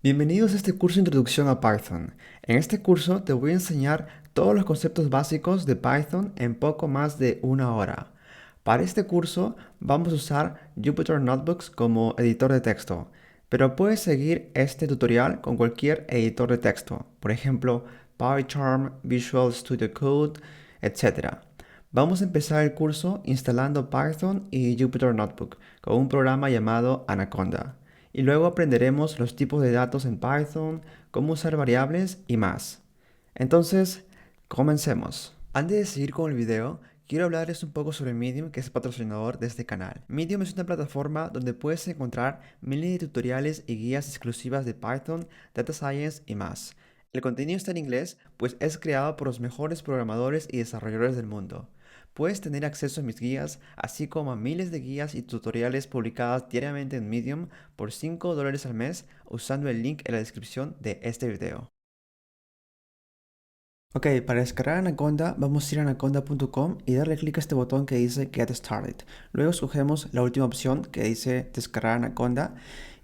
Bienvenidos a este curso de Introducción a Python. En este curso te voy a enseñar todos los conceptos básicos de Python en poco más de una hora. Para este curso vamos a usar Jupyter Notebooks como editor de texto, pero puedes seguir este tutorial con cualquier editor de texto, por ejemplo, PyCharm, Visual Studio Code, etc. Vamos a empezar el curso instalando Python y Jupyter Notebook con un programa llamado Anaconda. Y luego aprenderemos los tipos de datos en Python, cómo usar variables y más. Entonces, comencemos. Antes de seguir con el video, quiero hablarles un poco sobre Medium, que es patrocinador de este canal. Medium es una plataforma donde puedes encontrar miles de tutoriales y guías exclusivas de Python, Data Science y más. El contenido está en inglés, pues es creado por los mejores programadores y desarrolladores del mundo. Puedes tener acceso a mis guías, así como a miles de guías y tutoriales publicadas diariamente en Medium por $5 al mes usando el link en la descripción de este video. Ok, para descargar Anaconda vamos a ir a anaconda.com y darle clic a este botón que dice Get Started. Luego escogemos la última opción que dice Descargar Anaconda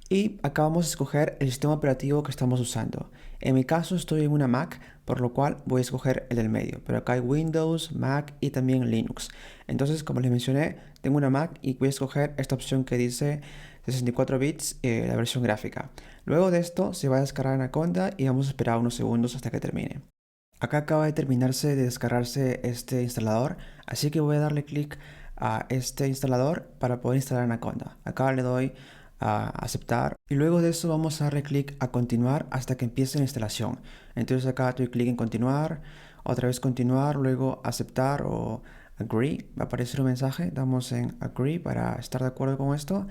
y acá vamos a escoger el sistema operativo que estamos usando. En mi caso estoy en una Mac, por lo cual voy a escoger el del medio. Pero acá hay Windows, Mac y también Linux. Entonces, como les mencioné, tengo una Mac y voy a escoger esta opción que dice 64 bits, la versión gráfica. Luego de esto se va a descargar Anaconda y vamos a esperar unos segundos hasta que termine. Acá acaba de terminarse de descargarse este instalador, así que voy a darle clic a este instalador para poder instalar Anaconda. Acá le doy a aceptar y luego de eso vamos a darle clic a continuar hasta que empiece la instalación. Entonces acá doy clic en continuar, otra vez continuar, luego aceptar o agree. Va a aparecer un mensaje, damos en agree para estar de acuerdo con esto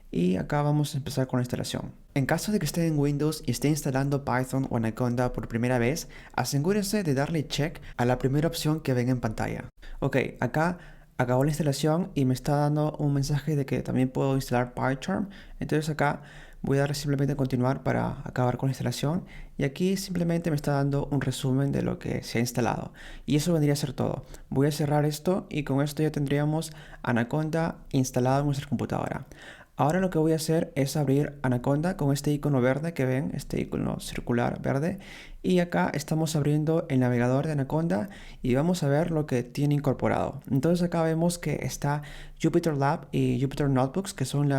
y acá vamos a empezar con la instalación. En caso de que esté en Windows y esté instalando Python o Anaconda por primera vez, asegúrese de darle check a la primera opción que ven en pantalla. Ok, acá acabó la instalación y me está dando un mensaje de que también puedo instalar PyCharm. Entonces acá voy a darle simplemente a continuar para acabar con la instalación y aquí simplemente me está dando un resumen de lo que se ha instalado. Y eso vendría a ser todo. Voy a cerrar esto y con esto ya tendríamos Anaconda instalado en nuestra computadora. Ahora lo que voy a hacer es abrir Anaconda con este icono verde que ven, este icono circular verde. Y acá estamos abriendo el navegador de Anaconda y vamos a ver lo que tiene incorporado. Entonces acá vemos que está Jupyter Lab y Jupyter Notebooks, que son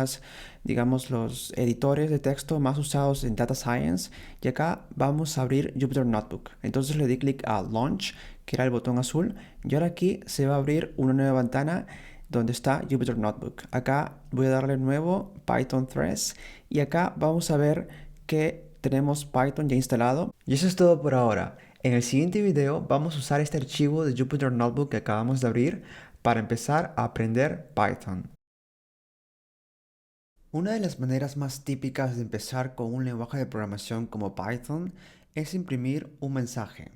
digamos, los editores de texto más usados en Data Science. Y acá vamos a abrir Jupyter Notebook. Entonces le di clic a Launch, que era el botón azul. Y ahora aquí se va a abrir una nueva ventana donde está Jupyter Notebook. Acá voy a darle nuevo Python 3 y acá vamos a ver que tenemos Python ya instalado. Y eso es todo por ahora. En el siguiente video vamos a usar este archivo de Jupyter Notebook que acabamos de abrir para empezar a aprender Python. Una de las maneras más típicas de empezar con un lenguaje de programación como Python es imprimir un mensaje.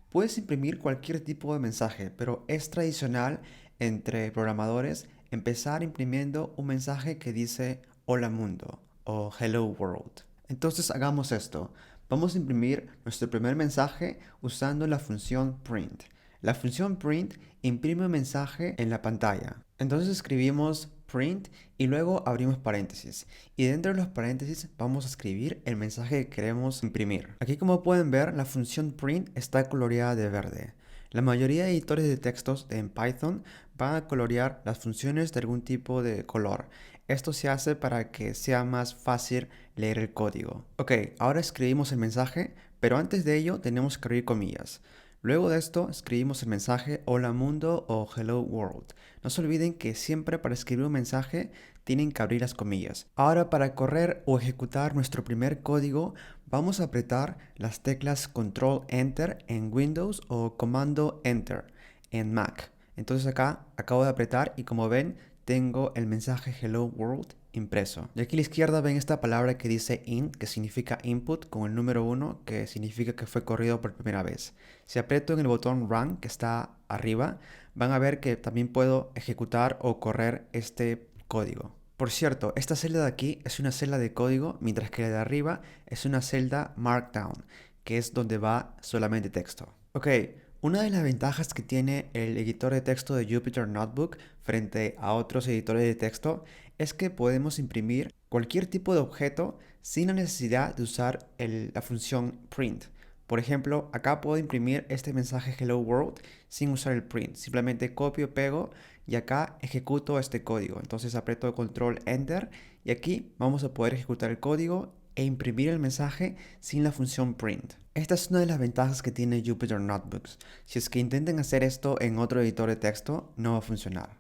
Puedes imprimir cualquier tipo de mensaje, pero es tradicional entre programadores empezar imprimiendo un mensaje que dice Hola mundo o Hello world. Entonces hagamos esto. Vamos a imprimir nuestro primer mensaje usando la función print. La función print imprime un mensaje en la pantalla. Entonces escribimos print y luego abrimos paréntesis. Y dentro de los paréntesis vamos a escribir el mensaje que queremos imprimir. Aquí, como pueden ver, la función print está coloreada de verde. La mayoría de editores de textos en Python van a colorear las funciones de algún tipo de color. Esto se hace para que sea más fácil leer el código. Ok, ahora escribimos el mensaje, pero antes de ello tenemos que abrir comillas. Luego de esto escribimos el mensaje Hola mundo o Hello world. No se olviden que siempre para escribir un mensaje tienen que abrir las comillas. Ahora, para correr o ejecutar nuestro primer código, vamos a apretar las teclas Control Enter en Windows o Comando Enter en Mac. Entonces acá acabo de apretar y como ven tengo el mensaje Hello World impreso. Y aquí a la izquierda ven esta palabra que dice int, que significa input, con el número 1, que significa que fue corrido por primera vez. Si aprieto en el botón Run, que está arriba, van a ver que también puedo ejecutar o correr este código. Por cierto, esta celda de aquí es una celda de código, mientras que la de arriba es una celda Markdown, que es donde va solamente texto. Ok, una de las ventajas que tiene el editor de texto de Jupyter Notebook frente a otros editores de texto es que podemos imprimir cualquier tipo de objeto sin la necesidad de usar la función print. Por ejemplo, acá puedo imprimir este mensaje Hello World sin usar el print. Simplemente copio, pego y acá ejecuto este código. Entonces aprieto Control Enter y aquí vamos a poder ejecutar el código e imprimir el mensaje sin la función print. Esta es una de las ventajas que tiene Jupyter Notebooks. Si es que intenten hacer esto en otro editor de texto, no va a funcionar.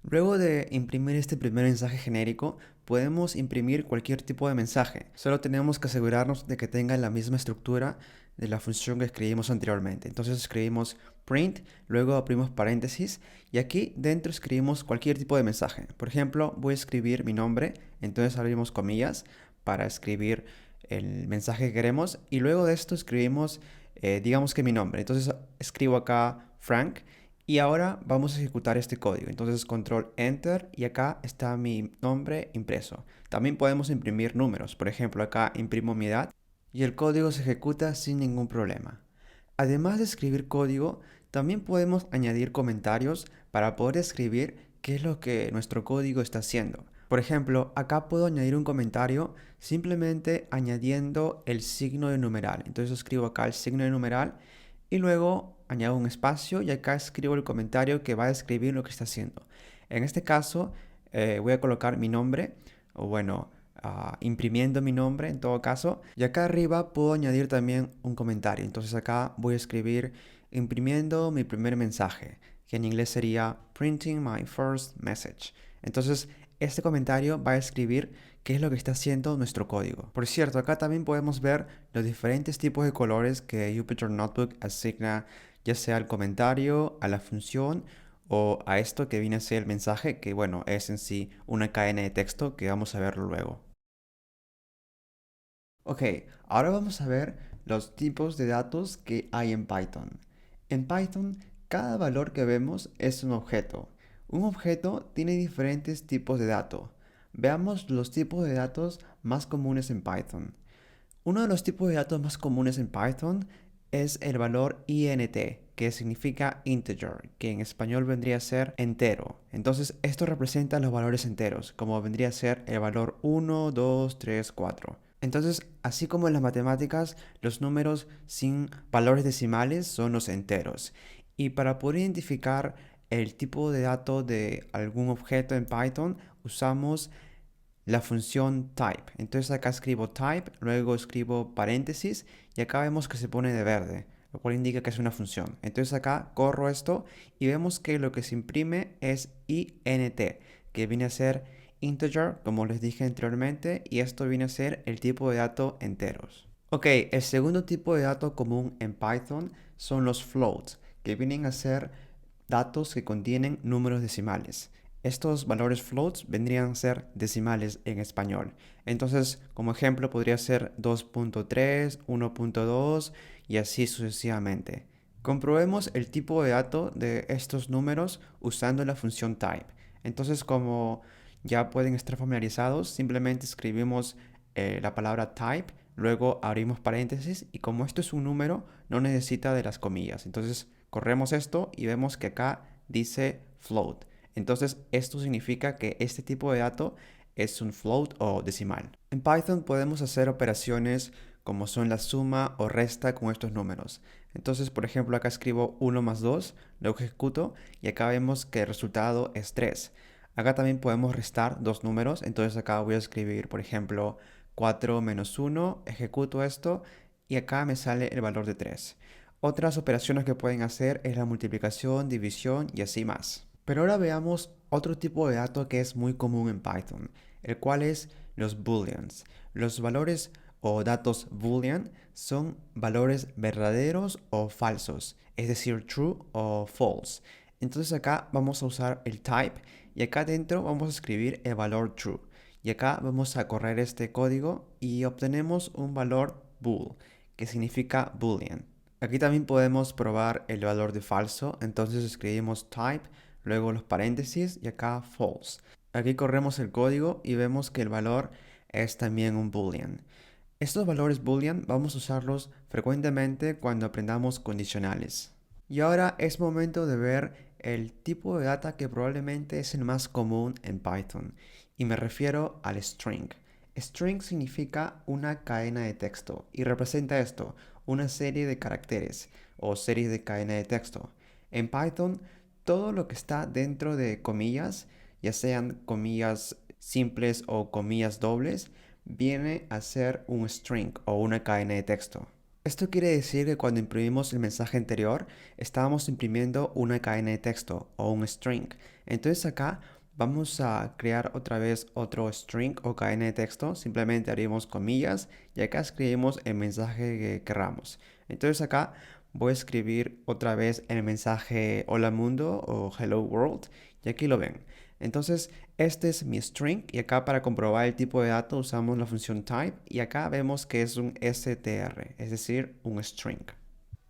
Luego de imprimir este primer mensaje genérico, podemos imprimir cualquier tipo de mensaje. Solo tenemos que asegurarnos de que tenga la misma estructura de la función que escribimos anteriormente. Entonces escribimos print, luego abrimos paréntesis y aquí dentro escribimos cualquier tipo de mensaje. Por ejemplo, voy a escribir mi nombre, entonces abrimos comillas para escribir el mensaje que queremos y luego de esto escribimos, digamos que mi nombre. Entonces escribo acá Frank. Y ahora vamos a ejecutar este código. Entonces control enter y acá está mi nombre impreso. También podemos imprimir números. Por ejemplo, acá imprimo mi edad y el código se ejecuta sin ningún problema. Además de escribir código, también podemos añadir comentarios para poder escribir qué es lo que nuestro código está haciendo. Por ejemplo, acá puedo añadir un comentario simplemente añadiendo el signo de numeral. Entonces escribo acá el signo de numeral y luego añado un espacio y acá escribo el comentario que va a describir lo que está haciendo. En este caso, voy a colocar mi nombre, o bueno, imprimiendo mi nombre en todo caso. Y acá arriba puedo añadir también un comentario. Entonces acá voy a escribir imprimiendo mi primer mensaje, que en inglés sería printing my first message. Entonces este comentario va a escribir qué es lo que está haciendo nuestro código. Por cierto, acá también podemos ver los diferentes tipos de colores que Jupyter Notebook asigna ya sea al comentario, a la función o a esto que viene a ser el mensaje, que bueno, es en sí una cadena de texto que vamos a ver luego. Ok, ahora vamos a ver los tipos de datos que hay en Python. En Python, cada valor que vemos es un objeto. Un objeto tiene diferentes tipos de datos. Veamos los tipos de datos más comunes en Python. Uno de los tipos de datos más comunes en Python es el valor int, que significa integer, que en español vendría a ser entero. Entonces, esto representa los valores enteros, como vendría a ser el valor 1, 2, 3, 4. Entonces, así como en las matemáticas, los números sin valores decimales son los enteros. Y para poder identificar el tipo de dato de algún objeto en Python, usamos la función type. Entonces acá escribo type, luego escribo paréntesis y acá vemos que se pone de verde, lo cual indica que es una función. Entonces acá corro esto y vemos que lo que se imprime es int, que viene a ser integer, como les dije anteriormente, y esto viene a ser el tipo de dato enteros. Ok, el segundo tipo de dato común en Python son los floats, que vienen a ser datos que contienen números decimales. Estos valores floats vendrían a ser decimales en español. Entonces, como ejemplo, podría ser 2.3, 1.2 y así sucesivamente. Comprobemos el tipo de dato de estos números usando la función type. Entonces, como ya pueden estar familiarizados, simplemente escribimos la palabra type, luego abrimos paréntesis y como esto es un número, no necesita de las comillas. Entonces, corremos esto y vemos que acá dice float. Entonces, esto significa que este tipo de dato es un float o decimal. En Python podemos hacer operaciones como son la suma o resta con estos números. Entonces, por ejemplo, acá escribo 1 más 2, lo ejecuto y acá vemos que el resultado es 3. Acá también podemos restar dos números, entonces acá voy a escribir, por ejemplo, 4 menos 1, ejecuto esto y acá me sale el valor de 3. Otras operaciones que pueden hacer es la multiplicación, división y así más. Pero ahora veamos otro tipo de dato que es muy común en Python, el cual es los booleans. Los valores o datos boolean son valores verdaderos o falsos, es decir, true o false. Entonces acá vamos a usar el type y acá dentro vamos a escribir el valor true. Y acá vamos a correr este código y obtenemos un valor bool, que significa boolean. Aquí también podemos probar el valor de falso, entonces escribimos type, luego los paréntesis y acá false. Aquí corremos el código y vemos que el valor es también un boolean. Estos valores boolean vamos a usarlos frecuentemente cuando aprendamos condicionales. Y ahora es momento de ver el tipo de data que probablemente es el más común en Python, y me refiero al string. String significa una cadena de texto y representa esto, una serie de caracteres o series de cadena de texto. En Python, todo lo que está dentro de comillas, ya sean comillas simples o comillas dobles, viene a ser un string o una cadena de texto. Esto quiere decir que cuando imprimimos el mensaje anterior, estábamos imprimiendo una cadena de texto o un string. Entonces acá vamos a crear otra vez otro string o cadena de texto. Simplemente abrimos comillas y acá escribimos el mensaje que queramos. Entonces acá voy a escribir otra vez el mensaje hola mundo o hello world y aquí lo ven. Entonces este es mi string y acá para comprobar el tipo de dato usamos la función type y acá vemos que es un str, es decir, un string.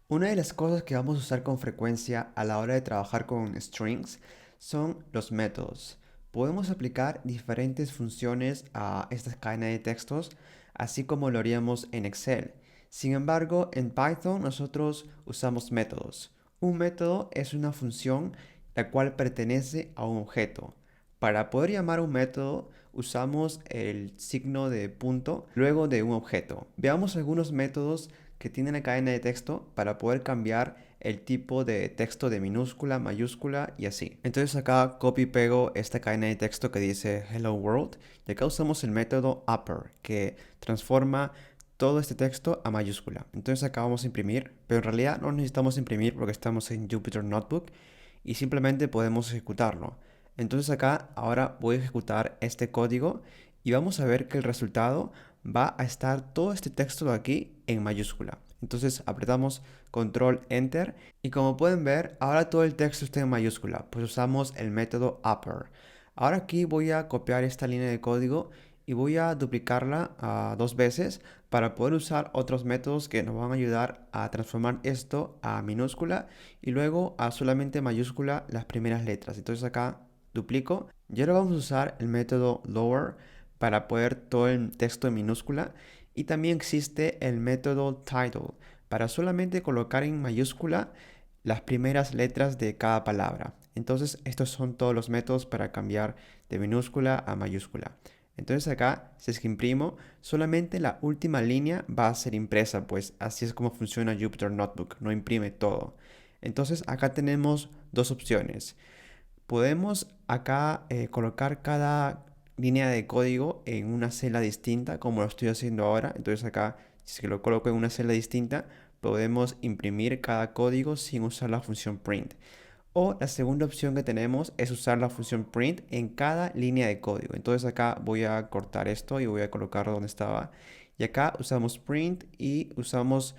Una de las cosas que vamos a usar con frecuencia a la hora de trabajar con strings son los métodos. Podemos aplicar diferentes funciones a estas cadenas de textos, así como lo haríamos en Excel. Sin embargo, en Python nosotros usamos métodos. Un método es una función la cual pertenece a un objeto. Para poder llamar un método usamos el signo de punto luego de un objeto. Veamos algunos métodos que tienen la cadena de texto para poder cambiar el tipo de texto de minúscula, mayúscula y así. Entonces acá copio y pego esta cadena de texto que dice hello world y acá usamos el método upper que transforma todo este texto a mayúscula. Entonces acá vamos a imprimir, pero en realidad no necesitamos imprimir porque estamos en Jupyter Notebook y simplemente podemos ejecutarlo. Entonces acá ahora voy a ejecutar este código y vamos a ver que el resultado va a estar todo este texto de aquí en mayúscula. Entonces apretamos control enter y como pueden ver ahora todo el texto está en mayúscula, pues usamos el método upper. Ahora aquí voy a copiar esta línea de código y voy a duplicarla dos veces para poder usar otros métodos que nos van a ayudar a transformar esto a minúscula y luego a solamente mayúscula las primeras letras. Entonces acá duplico y ahora vamos a usar el método lower para poner todo el texto en minúscula y también existe el método title para solamente colocar en mayúscula las primeras letras de cada palabra. Entonces estos son todos los métodos para cambiar de minúscula a mayúscula. Entonces acá, si es que imprimo, solamente la última línea va a ser impresa, pues así es como funciona Jupyter Notebook, no imprime todo. Entonces acá tenemos dos opciones. Podemos acá colocar cada línea de código en una celda distinta, como lo estoy haciendo ahora. Entonces acá, si es que lo coloco en una celda distinta, podemos imprimir cada código sin usar la función print. O la segunda opción que tenemos es usar la función print en cada línea de código. Entonces acá voy a cortar esto y voy a colocarlo donde estaba. Y acá usamos print y usamos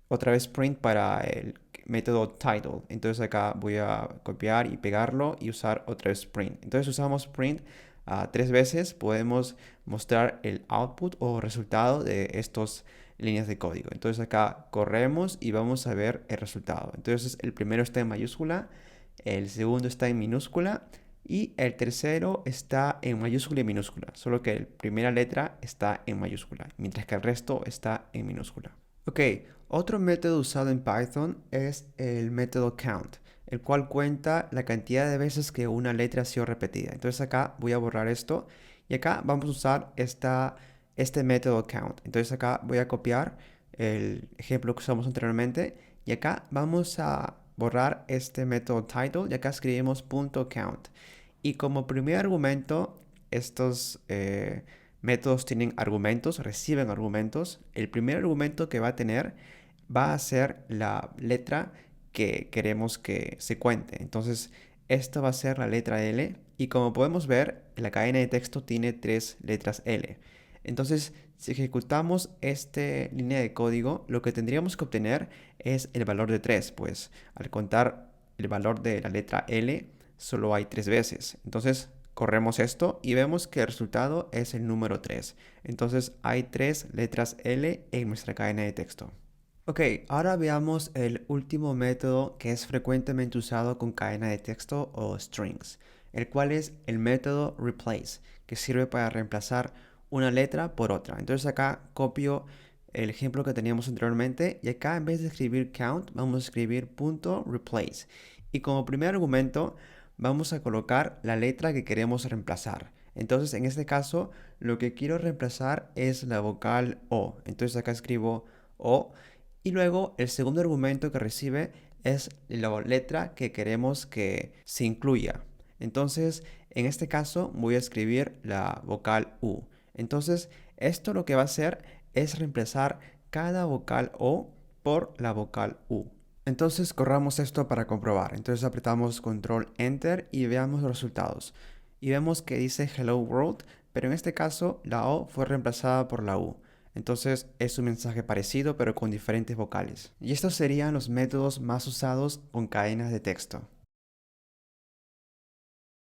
otra vez print para el método title. Entonces acá voy a copiar y pegarlo y usar otra vez print. Entonces usamos print tres veces. Podemos mostrar el output o resultado de estas líneas de código. Entonces acá corremos y vamos a ver el resultado. Entonces el primero está en mayúscula, el segundo está en minúscula y el tercero está en mayúscula y minúscula, solo que la primera letra está en mayúscula, mientras que el resto está en minúscula. Ok, otro método usado en Python es el método count, el cual cuenta la cantidad de veces que una letra ha sido repetida. Entonces acá voy a borrar esto y acá vamos a usar este método count. Entonces acá voy a copiar el ejemplo que usamos anteriormente y acá vamos a borrar este método title y acá escribimos .count. Y como primer argumento, estos métodos tienen argumentos, reciben argumentos. El primer argumento que va a tener va a ser la letra que queremos que se cuente. Entonces, esta va a ser la letra L y como podemos ver, la cadena de texto tiene tres letras L. Entonces, si ejecutamos esta línea de código, lo que tendríamos que obtener es el valor de 3, pues al contar el valor de la letra L, solo hay 3 veces. Entonces, corremos esto y vemos que el resultado es el número 3. Entonces, hay 3 letras L en nuestra cadena de texto. Ok, ahora veamos el último método que es frecuentemente usado con cadena de texto o strings, el cual es el método replace, que sirve para reemplazar una letra por otra. Entonces acá copio el ejemplo que teníamos anteriormente y acá en vez de escribir count vamos a escribir .replace y como primer argumento vamos a colocar la letra que queremos reemplazar. Entonces, en este caso, lo que quiero reemplazar es la vocal O. Entonces acá escribo O y luego el segundo argumento que recibe es la letra que queremos que se incluya. Entonces, en este caso voy a escribir la vocal U. Entonces, esto lo que va a hacer es reemplazar cada vocal O por la vocal U. Entonces corramos esto para comprobar. Entonces apretamos Control Enter y veamos los resultados. Y vemos que dice Hello World, pero en este caso la O fue reemplazada por la U. Entonces es un mensaje parecido pero con diferentes vocales. Y estos serían los métodos más usados con cadenas de texto.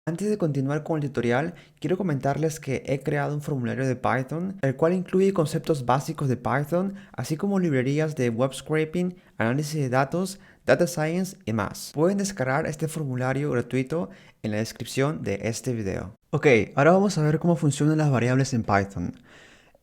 Antes de continuar con el tutorial, quiero comentarles que he creado un formulario de Python, el cual incluye conceptos básicos de Python, así como librerías de web scraping, análisis de datos, data science y más. Pueden descargar este formulario gratuito en la descripción de este video. Ok, ahora vamos a ver cómo funcionan las variables en Python.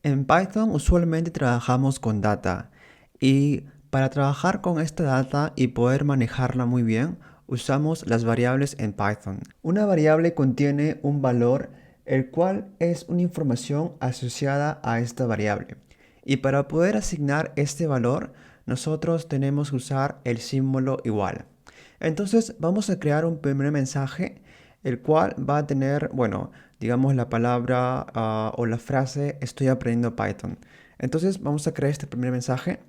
En Python usualmente trabajamos con data y para trabajar con esta data y poder manejarla muy bien, usamos las variables en Python. Una variable contiene un valor el cual es una información asociada a esta variable. Y para poder asignar este valor, nosotros tenemos que usar el símbolo igual. Entonces vamos a crear un primer mensaje, el cual va a tener, bueno, digamos la palabra o la frase estoy aprendiendo Python. Entonces vamos a crear este primer mensaje.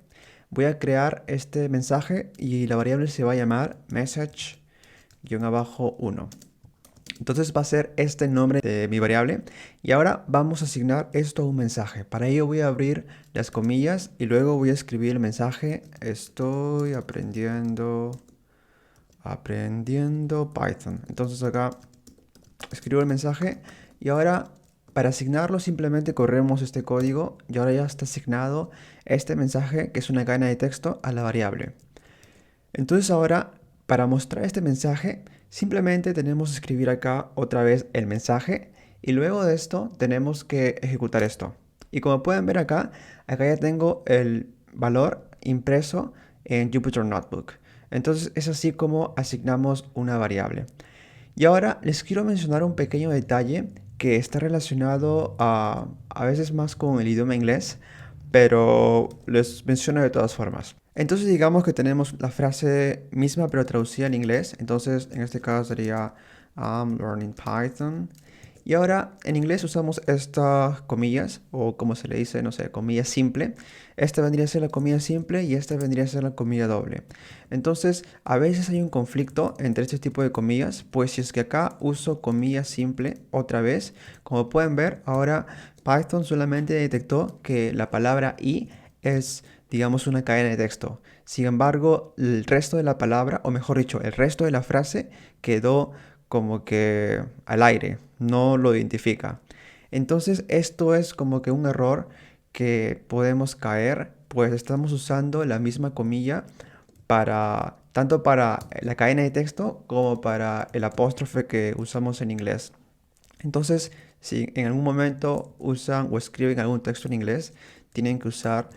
Voy a crear este mensaje y la variable se va a llamar message-1. Entonces va a ser este el nombre de mi variable. Y ahora vamos a asignar esto a un mensaje. Para ello voy a abrir las comillas y luego voy a escribir el mensaje estoy aprendiendo Python. Entonces acá escribo el mensaje y ahora para asignarlo simplemente corremos este código y ahora ya está asignado este mensaje que es una cadena de texto a la variable. Entonces ahora para mostrar este mensaje simplemente tenemos que escribir acá otra vez el mensaje y luego de esto tenemos que ejecutar esto. Y como pueden ver acá ya tengo el valor impreso en Jupyter Notebook. Entonces es así como asignamos una variable. Y ahora les quiero mencionar un pequeño detalle que está relacionado a veces más con el idioma inglés, pero les menciono de todas formas. Entonces digamos que tenemos la frase misma pero traducida en inglés. Entonces en este caso sería I'm learning Python. Y ahora en inglés usamos estas comillas, o como se le dice, no sé, comilla simple. Esta vendría a ser la comilla simple y esta vendría a ser la comilla doble. Entonces, a veces hay un conflicto entre este tipo de comillas, pues si es que acá uso comilla simple otra vez, como pueden ver, ahora Python solamente detectó que la palabra y es, digamos, una cadena de texto. Sin embargo, el resto de la palabra, o mejor dicho, el resto de la frase quedó como que al aire, no lo identifica. Entonces esto es como que un error que podemos caer, pues estamos usando la misma comilla para tanto para la cadena de texto como para el apóstrofe que usamos en inglés. Entonces, si en algún momento usan o escriben algún texto en inglés, tienen que usar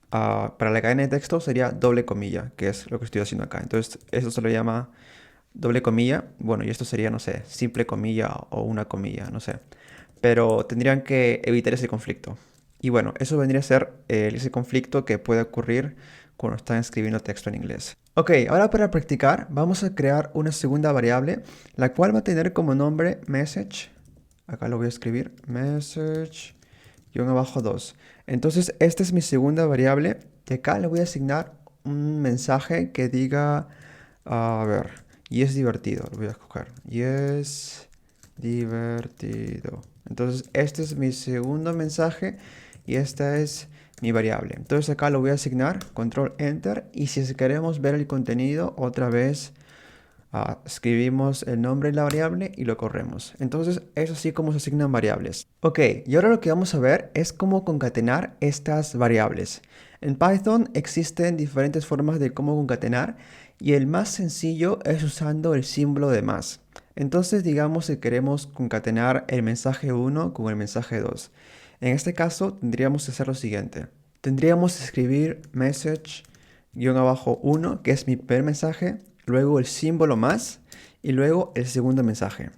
para la cadena de texto sería doble comilla, que es lo que estoy haciendo acá. Entonces, eso se lo llama doble comilla, bueno, y esto sería, no sé, simple comilla o una comilla, no sé. Pero tendrían que evitar ese conflicto. Y bueno, eso vendría a ser ese conflicto que puede ocurrir cuando están escribiendo texto en inglés. Ok, ahora para practicar vamos a crear una segunda variable, la cual va a tener como nombre message. Acá lo voy a escribir, message-2. Entonces, esta es mi segunda variable. Y acá le voy a asignar un mensaje que diga, a ver, y es divertido, lo voy a escoger. Y es divertido. Entonces, este es mi segundo mensaje y esta es mi variable. Entonces acá lo voy a asignar, control enter, y si queremos ver el contenido, otra vez escribimos el nombre de la variable y lo corremos. Entonces es así como se asignan variables. Ok, y ahora lo que vamos a ver es cómo concatenar estas variables. En Python existen diferentes formas de cómo concatenar y el más sencillo es usando el símbolo de más. Entonces digamos que queremos concatenar el mensaje 1 con el mensaje 2. En este caso tendríamos que hacer lo siguiente. Tendríamos que escribir message-1, que es mi primer mensaje, luego el símbolo más y luego el segundo mensaje.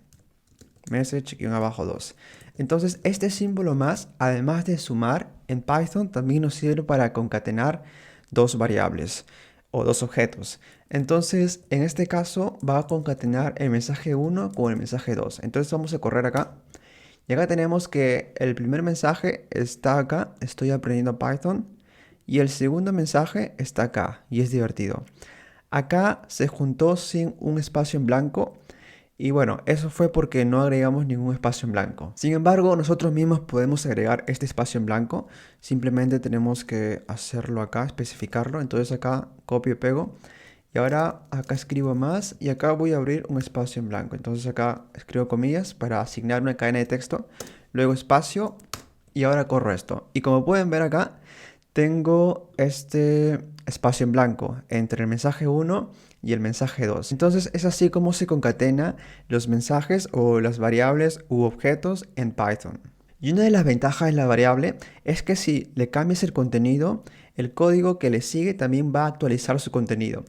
message-2. Entonces este símbolo más, además de sumar, en Python también nos sirve para concatenar dos variables o dos objetos. Entonces en este caso va a concatenar el mensaje 1 con el mensaje 2. Entonces vamos a correr acá. Y acá tenemos que el primer mensaje está acá, estoy aprendiendo Python. Y el segundo mensaje está acá, y es divertido. Acá se juntó sin un espacio en blanco. Y bueno, eso fue porque no agregamos ningún espacio en blanco. Sin embargo, nosotros mismos podemos agregar este espacio en blanco. Simplemente tenemos que hacerlo acá, especificarlo. Entonces acá copio y pego. Y ahora acá escribo más y acá voy a abrir un espacio en blanco. Entonces acá escribo comillas para asignar una cadena de texto. Luego espacio y ahora corro esto. Y como pueden ver acá, tengo este espacio en blanco entre el mensaje 1 y el mensaje 2. Entonces es así como se concatena los mensajes o las variables u objetos en Python. Y una de las ventajas de la variable es que si le cambias el contenido, el código que le sigue también va a actualizar su contenido.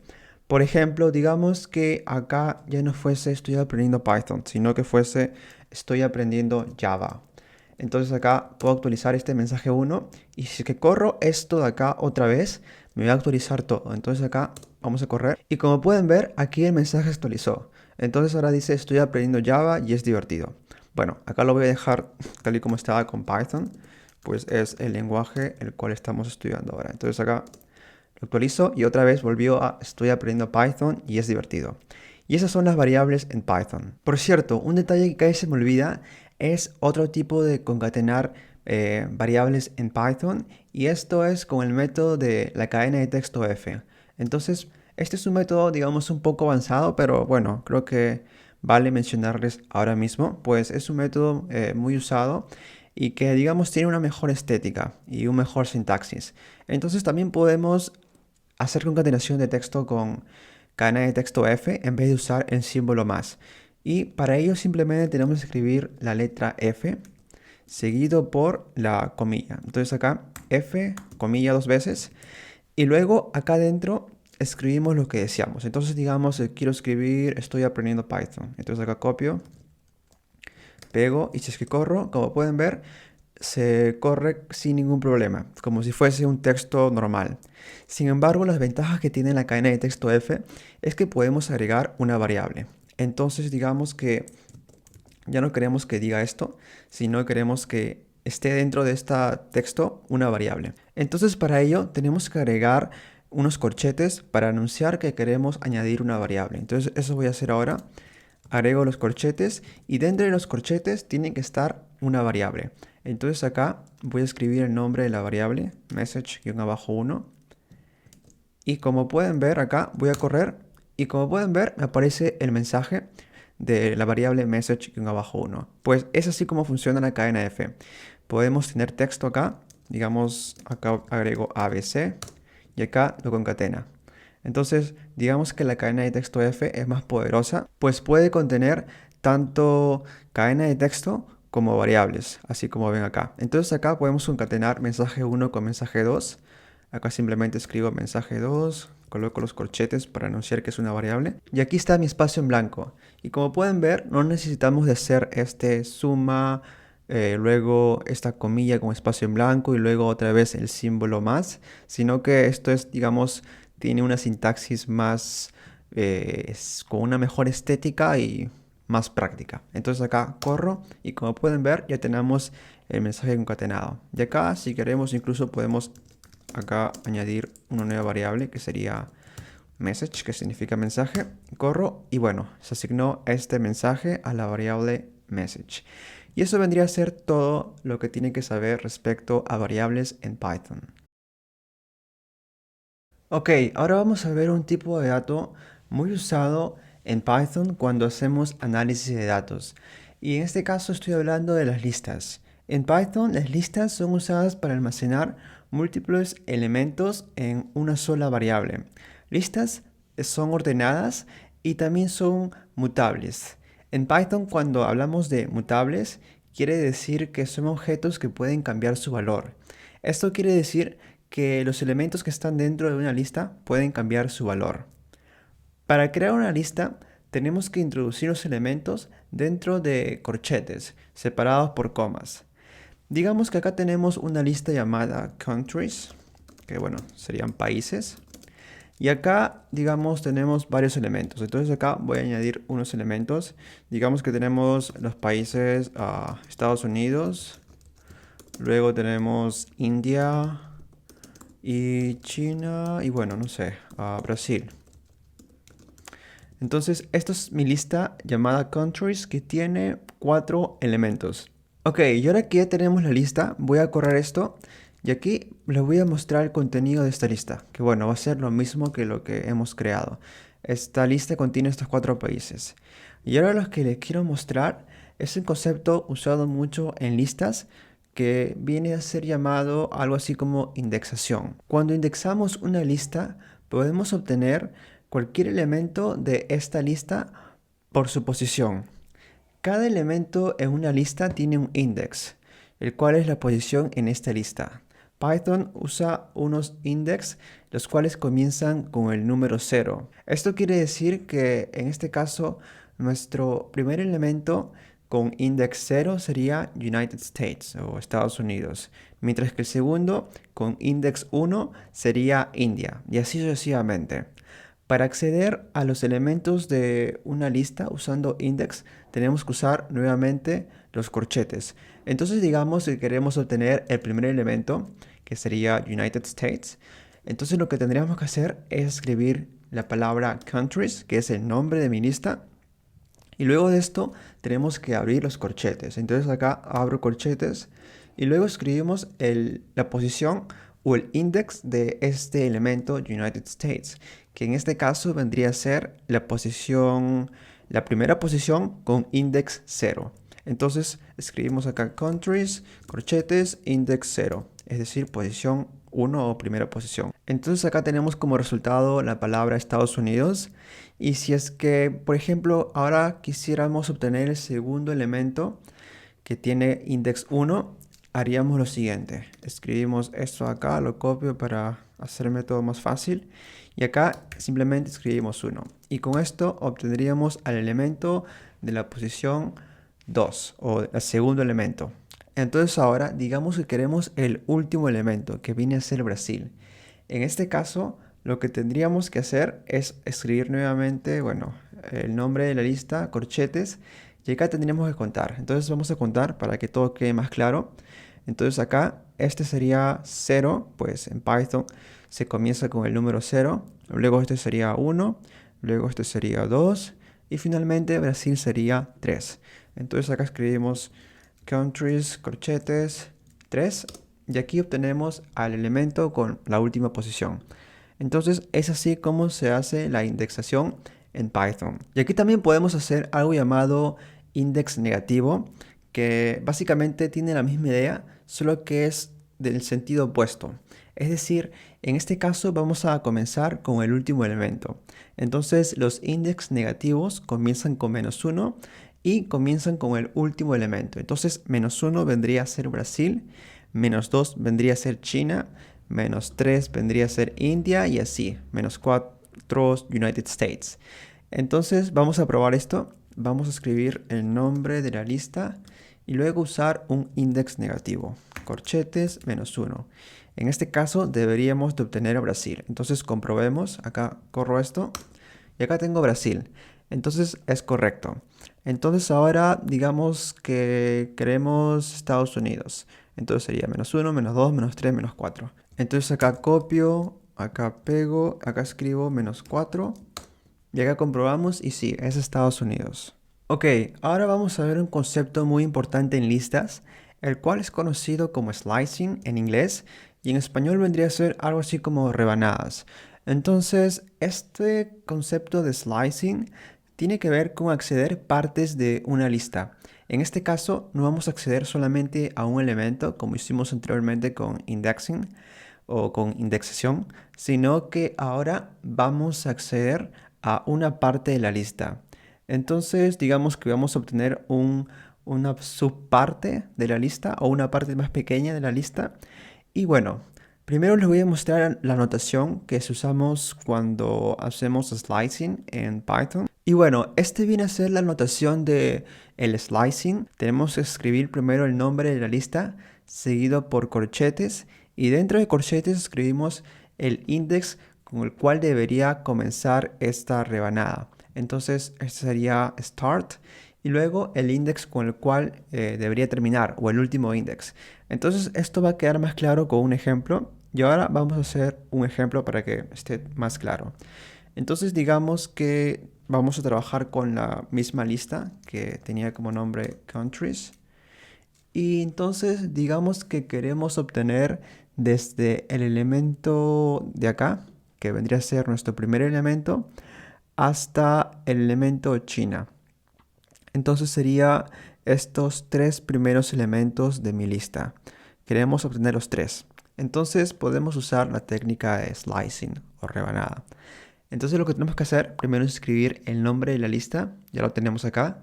Por ejemplo, digamos que acá ya no fuese estoy aprendiendo Python, sino que fuese estoy aprendiendo Java. Entonces acá puedo actualizar este mensaje 1 y si es que corro esto de acá otra vez, me va a actualizar todo. Entonces acá vamos a correr y como pueden ver, aquí el mensaje actualizó. Entonces ahora dice estoy aprendiendo Java y es divertido. Bueno, acá lo voy a dejar tal y como estaba con Python, pues es el lenguaje el cual estamos estudiando ahora. Entonces acá lo actualizo y otra vez volvió a estoy aprendiendo Python y es divertido. Y esas son las variables en Python. Por cierto, un detalle que casi se me olvida es otro tipo de concatenar variables en Python y esto es con el método de la cadena de texto F. Entonces, este es un método, digamos, un poco avanzado, pero bueno, creo que vale mencionarles ahora mismo, pues es un método muy usado y que, digamos, tiene una mejor estética y un mejor sintaxis. Entonces, también podemos hacer concatenación de texto con cadena de texto F en vez de usar el símbolo más. Y para ello simplemente tenemos que escribir la letra F seguido por la comilla. Entonces acá F, comilla dos veces. Y luego acá adentro escribimos lo que deseamos. Entonces digamos, quiero escribir, estoy aprendiendo Python. Entonces acá copio, pego y si es que corro, como pueden ver, se corre sin ningún problema, como si fuese un texto normal. Sin embargo, las ventajas que tiene la cadena de texto F es que podemos agregar una variable. Entonces, digamos que ya no queremos que diga esto, sino queremos que esté dentro de este texto una variable. Entonces, para ello tenemos que agregar unos corchetes para anunciar que queremos añadir una variable. Entonces, eso voy a hacer ahora. Agrego los corchetes y dentro de los corchetes tiene que estar una variable. Entonces acá voy a escribir el nombre de la variable, message-1. Y como pueden ver acá voy a correr y como pueden ver me aparece el mensaje de la variable message-1. Pues es así como funciona la cadena F. Podemos tener texto acá, digamos acá agrego ABC y acá lo concatena. Entonces, digamos que la cadena de texto F es más poderosa, pues puede contener tanto cadena de texto como variables, así como ven acá. Entonces acá podemos concatenar mensaje 1 con mensaje 2. Acá simplemente escribo mensaje 2, coloco los corchetes para anunciar que es una variable. Y aquí está mi espacio en blanco. Y como pueden ver, no necesitamos de hacer este suma, luego esta comilla con espacio en blanco y luego otra vez el símbolo más, sino que esto es, digamos, tiene una sintaxis más, con una mejor estética y más práctica. Entonces acá corro y como pueden ver ya tenemos el mensaje concatenado. Y acá si queremos incluso podemos acá añadir una nueva variable que sería message, que significa mensaje. Corro y bueno, se asignó este mensaje a la variable message. Y eso vendría a ser todo lo que tiene que saber respecto a variables en Python. Ok, ahora vamos a ver un tipo de dato muy usado en Python cuando hacemos análisis de datos. Y en este caso estoy hablando de las listas. En Python las listas son usadas para almacenar múltiples elementos en una sola variable. Listas son ordenadas y también son mutables. En Python cuando hablamos de mutables quiere decir que son objetos que pueden cambiar su valor. Esto quiere decir que los elementos que están dentro de una lista pueden cambiar su valor. Para crear una lista tenemos que introducir los elementos dentro de corchetes, separados por comas. Digamos que acá tenemos una lista llamada countries, que bueno, serían países. Y acá, digamos, tenemos varios elementos. Entonces acá voy a añadir unos elementos. Digamos que tenemos los países Estados Unidos. Luego tenemos India y China y bueno, no sé, Brasil. Entonces, esta es mi lista llamada countries que tiene 4 elementos. Ok, y ahora que ya tenemos la lista, voy a correr esto y aquí les voy a mostrar el contenido de esta lista, que bueno, va a ser lo mismo que lo que hemos creado. Esta lista contiene estos 4 países. Y ahora lo que les quiero mostrar es un concepto usado mucho en listas que viene a ser llamado algo así como indexación. Cuando indexamos una lista, podemos obtener cualquier elemento de esta lista por su posición. Cada elemento en una lista tiene un index, el cual es la posición en esta lista. Python usa unos index, los cuales comienzan con el número 0. Esto quiere decir que en este caso, nuestro primer elemento con index 0 sería United States o Estados Unidos, mientras que el segundo con index 1 sería India, y así sucesivamente. Para acceder a los elementos de una lista usando index, tenemos que usar nuevamente los corchetes. Entonces digamos que queremos obtener el primer elemento, que sería United States. Entonces lo que tendríamos que hacer es escribir la palabra countries, que es el nombre de mi lista. Y luego de esto tenemos que abrir los corchetes. Entonces acá abro corchetes y luego escribimos la posición o el index de este elemento United States, que en este caso vendría a ser la primera posición con index 0. Entonces escribimos acá countries, corchetes, index 0, es decir, posición 1 o primera posición. Entonces acá tenemos como resultado la palabra Estados Unidos. Y si es que, por ejemplo, ahora quisiéramos obtener el segundo elemento que tiene index 1, haríamos lo siguiente. Escribimos esto acá, lo copio para hacerme todo más fácil. Y acá simplemente escribimos 1. Y con esto obtendríamos al elemento de la posición 2 o el segundo elemento. Entonces ahora digamos que queremos el último elemento que viene a ser Brasil. En este caso lo que tendríamos que hacer es escribir nuevamente, bueno, el nombre de la lista, corchetes, y acá tendríamos que contar. Entonces vamos a contar para que todo quede más claro. Entonces acá este sería 0, pues en Python se comienza con el número 0, luego este sería 1, luego este sería 2 y finalmente Brasil sería 3. Entonces acá escribimos countries, corchetes, 3 y aquí obtenemos al elemento con la última posición. Entonces es así como se hace la indexación en Python. Y aquí también podemos hacer algo llamado index negativo, que básicamente tiene la misma idea, solo que es del sentido opuesto. Es decir, en este caso vamos a comenzar con el último elemento. Entonces los index negativos comienzan con -1 y comienzan con el último elemento. Entonces -1 vendría a ser Brasil, -2 vendría a ser China, -3 vendría a ser India y así, -4 United States. Entonces vamos a probar esto. Vamos a escribir el nombre de la lista y luego usar un index negativo, corchetes -1. En este caso deberíamos de obtener a Brasil. Entonces comprobemos, acá corro esto y acá tengo Brasil. Entonces es correcto. Entonces ahora digamos que queremos Estados Unidos. Entonces sería -1, -2, -3, -4. Entonces acá copio, acá pego, acá escribo -4 y acá comprobamos y sí, es Estados Unidos. Ok, ahora vamos a ver un concepto muy importante en listas, el cual es conocido como slicing en inglés y en español vendría a ser algo así como rebanadas. Entonces, este concepto de slicing tiene que ver con acceder partes de una lista. En este caso, no vamos a acceder solamente a un elemento, como hicimos anteriormente con indexing o con indexación, sino que ahora vamos a acceder a una parte de la lista. Entonces, digamos que vamos a obtener una subparte de la lista o una parte más pequeña de la lista. Y bueno, primero les voy a mostrar la notación que usamos cuando hacemos slicing en Python. Y bueno, este viene a ser la notación de el slicing. Tenemos que escribir primero el nombre de la lista, seguido por corchetes, y dentro de corchetes escribimos el index con el cual debería comenzar esta rebanada. Entonces, este sería start y luego el index con el cual debería terminar, o el último index. Entonces, esto va a quedar más claro con un ejemplo. Y ahora vamos a hacer un ejemplo para que esté más claro. Entonces digamos que vamos a trabajar con la misma lista que tenía como nombre countries. Y entonces digamos que queremos obtener desde el elemento de acá, que vendría a ser nuestro primer elemento, hasta el elemento China. Entonces sería estos tres primeros elementos de mi lista. Queremos obtener los tres. Entonces podemos usar la técnica de slicing o rebanada. Entonces lo que tenemos que hacer primero es escribir el nombre de la lista, ya lo tenemos acá.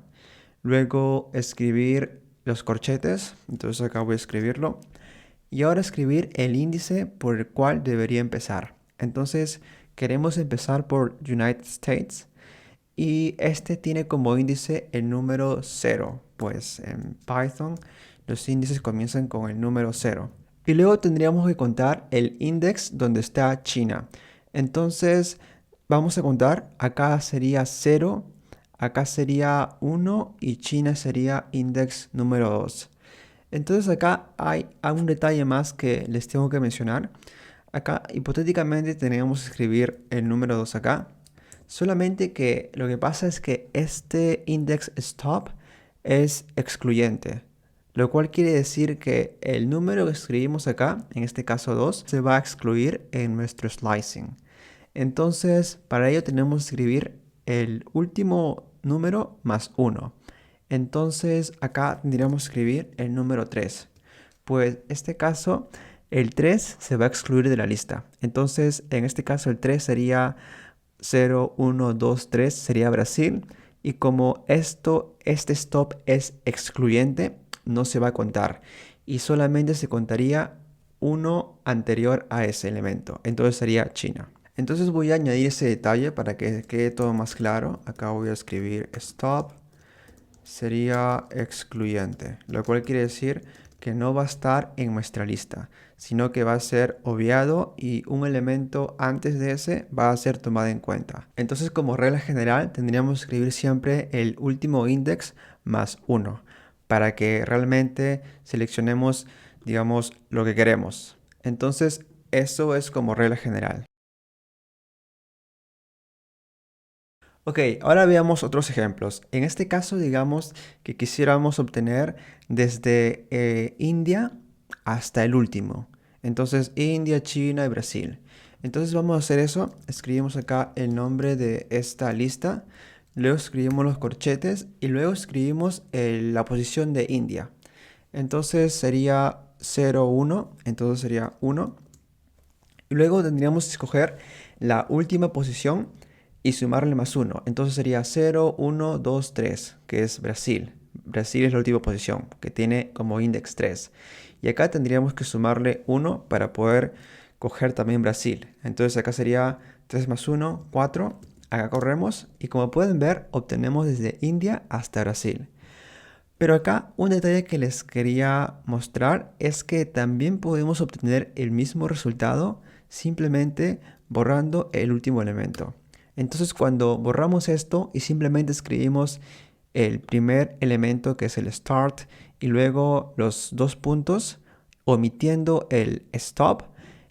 Luego escribir los corchetes, entonces acá voy a escribirlo. Y ahora escribir el índice por el cual debería empezar. Entonces queremos empezar por United States y este tiene como índice el número 0, pues en Python los índices comienzan con el número 0. Y luego tendríamos que contar el index donde está China. Entonces vamos a contar, acá sería 0, acá sería 1 y China sería index número 2. Entonces acá hay un detalle más que les tengo que mencionar. Acá hipotéticamente teníamos que escribir el número 2 acá. Solamente que lo que pasa es que este index stop es excluyente. Lo cual quiere decir que el número que escribimos acá, en este caso 2, se va a excluir en nuestro slicing. Entonces, para ello tenemos que escribir el último número más 1. Entonces, acá tendríamos que escribir el número 3. Pues en este caso, el 3 se va a excluir de la lista. Entonces, en este caso, el 3 sería 0, 1, 2, 3, sería Brasil. Y como este stop es excluyente, no se va a contar. Y solamente se contaría uno anterior a ese elemento. Entonces sería China. Entonces voy a añadir ese detalle para que quede todo más claro. Acá voy a escribir stop. Sería excluyente, lo cual quiere decir que no va a estar en nuestra lista, sino que va a ser obviado y un elemento antes de ese va a ser tomado en cuenta. Entonces, como regla general, tendríamos que escribir siempre el último index más 1 para que realmente seleccionemos, digamos, lo que queremos. Entonces, eso es como regla general. Ok, ahora veamos otros ejemplos. En este caso, digamos que quisiéramos obtener desde India hasta el último. Entonces, India, China y Brasil. Entonces vamos a hacer eso. Escribimos acá el nombre de esta lista. Luego escribimos los corchetes y luego escribimos la posición de India. Entonces sería 0, 1. Entonces sería 1. Y luego tendríamos que escoger la última posición y sumarle más 1. Entonces sería 0, 1, 2, 3, que es Brasil. Brasil es la última posición, que tiene como index 3. Y acá tendríamos que sumarle 1 para poder coger también Brasil. Entonces acá sería 3 más 1, 4. Acá corremos y como pueden ver, obtenemos desde India hasta Brasil. Pero acá un detalle que les quería mostrar es que también podemos obtener el mismo resultado simplemente borrando el último elemento. Entonces cuando borramos esto y simplemente escribimos el primer elemento que es el start y luego los dos puntos omitiendo el stop,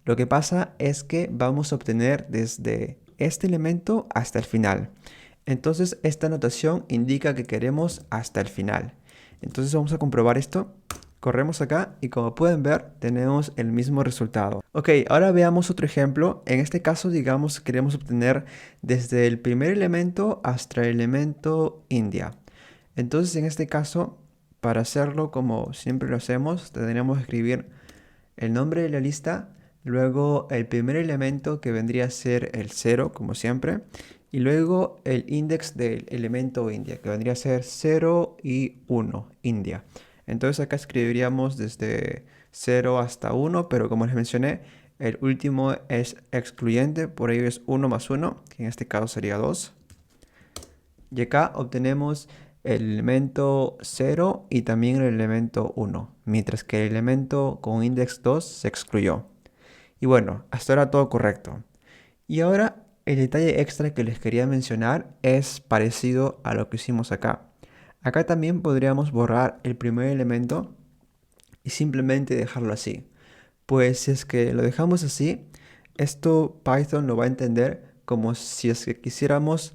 lo que pasa es que vamos a obtener desde este elemento hasta el final. Entonces esta notación indica que queremos hasta el final. Entonces vamos a comprobar esto. Corremos acá y como pueden ver tenemos el mismo resultado. Ok, ahora veamos otro ejemplo. En este caso, digamos, queremos obtener desde el primer elemento hasta el elemento India. Entonces en este caso, para hacerlo como siempre lo hacemos, tendríamos que escribir el nombre de la lista, luego el primer elemento que vendría a ser el 0, como siempre, y luego el index del elemento India, que vendría a ser 0 y 1, India. Entonces acá escribiríamos desde 0 hasta 1, pero como les mencioné, el último es excluyente, por ello es 1 más 1, que en este caso sería 2. Y acá obtenemos el elemento 0 y también el elemento 1, mientras que el elemento con index 2 se excluyó. Y bueno, hasta ahora todo correcto. Y ahora el detalle extra que les quería mencionar es parecido a lo que hicimos acá. Acá también podríamos borrar el primer elemento y simplemente dejarlo así. Pues si es que lo dejamos así, esto Python lo va a entender como si es que quisiéramos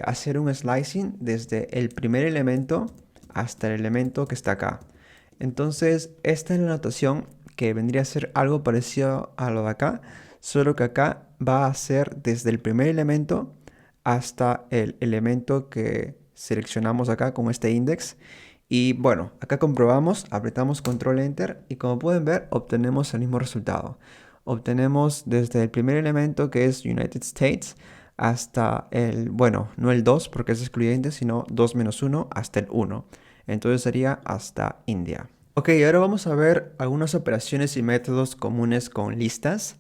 hacer un slicing desde el primer elemento hasta el elemento que está acá. Entonces, esta es la notación que vendría a ser algo parecido a lo de acá, solo que acá va a ser desde el primer elemento hasta el elemento que seleccionamos acá con este index. Y bueno, acá comprobamos, apretamos control enter y como pueden ver obtenemos el mismo resultado. Obtenemos desde el primer elemento que es United States hasta el, bueno, no el 2 porque es excluyente, sino 2 menos 1 hasta el 1. Entonces sería hasta India. Ok, ahora vamos a ver algunas operaciones y métodos comunes con listas.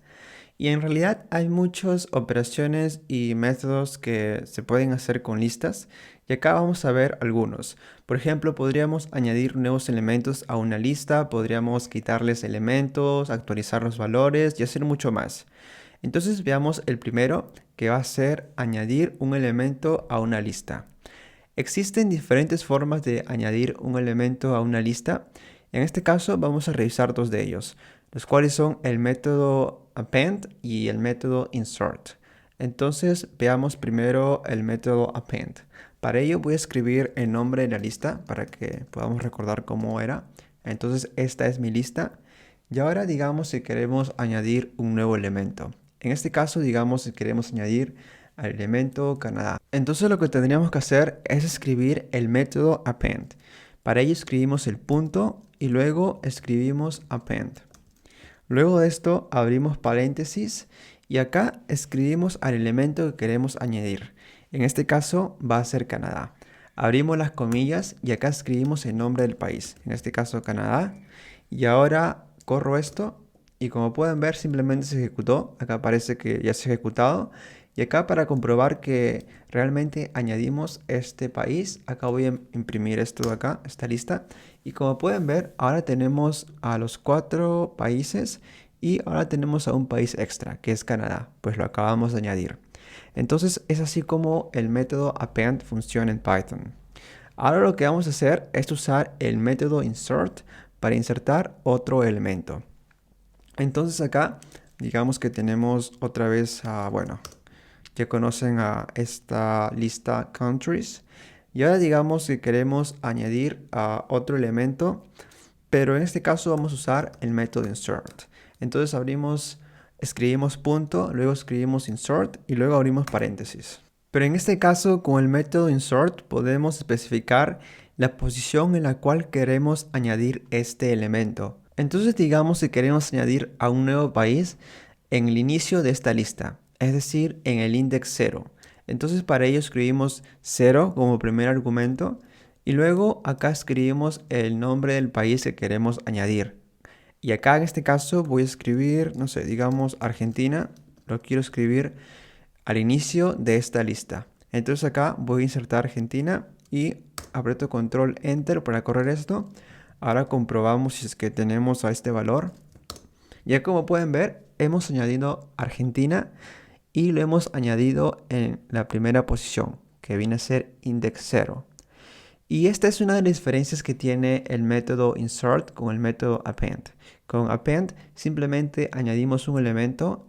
Y en realidad hay muchas operaciones y métodos que se pueden hacer con listas. Y acá vamos a ver algunos. Por ejemplo, podríamos añadir nuevos elementos a una lista, podríamos quitarles elementos, actualizar los valores y hacer mucho más. Entonces veamos el primero, que va a ser añadir un elemento a una lista. Existen diferentes formas de añadir un elemento a una lista. En este caso vamos a revisar dos de ellos, los cuales son el método append y el método insert. Entonces veamos primero el método append. Para ello voy a escribir el nombre de la lista para que podamos recordar cómo era. Entonces esta es mi lista. Y ahora digamos si queremos añadir un nuevo elemento. En este caso digamos si queremos añadir al elemento Canadá. Entonces lo que tendríamos que hacer es escribir el método append. Para ello escribimos el punto y luego escribimos append. Luego de esto abrimos paréntesis y acá escribimos al elemento que queremos añadir. En este caso va a ser Canadá. Abrimos las comillas y acá escribimos el nombre del país. En este caso Canadá. Y ahora corro esto y como pueden ver simplemente se ejecutó. Acá aparece que ya se ha ejecutado. Y acá para comprobar que realmente añadimos este país, acá voy a imprimir esto de acá, esta lista. Y como pueden ver, ahora tenemos a los 4 países y ahora tenemos a un país extra, que es Canadá, pues lo acabamos de añadir. Entonces es así como el método append funciona en Python. Ahora lo que vamos a hacer es usar el método insert para insertar otro elemento. Entonces acá, digamos que tenemos otra vez bueno, ya conocen a esta lista countries. Y ahora digamos que queremos añadir a otro elemento, pero en este caso vamos a usar el método insert. Entonces escribimos punto, luego escribimos insert y luego abrimos paréntesis. Pero en este caso con el método insert podemos especificar la posición en la cual queremos añadir este elemento. Entonces digamos que queremos añadir a un nuevo país en el inicio de esta lista, es decir, en el index 0. Entonces para ello escribimos 0 como primer argumento y luego acá escribimos el nombre del país que queremos añadir. Y acá en este caso voy a escribir, no sé, digamos Argentina, lo quiero escribir al inicio de esta lista. Entonces acá voy a insertar Argentina y aprieto control enter para correr esto. Ahora comprobamos si es que tenemos a este valor. Ya como pueden ver, hemos añadido Argentina y lo hemos añadido en la primera posición, que viene a ser index 0. Y esta es una de las diferencias que tiene el método insert con el método append. Con append simplemente añadimos un elemento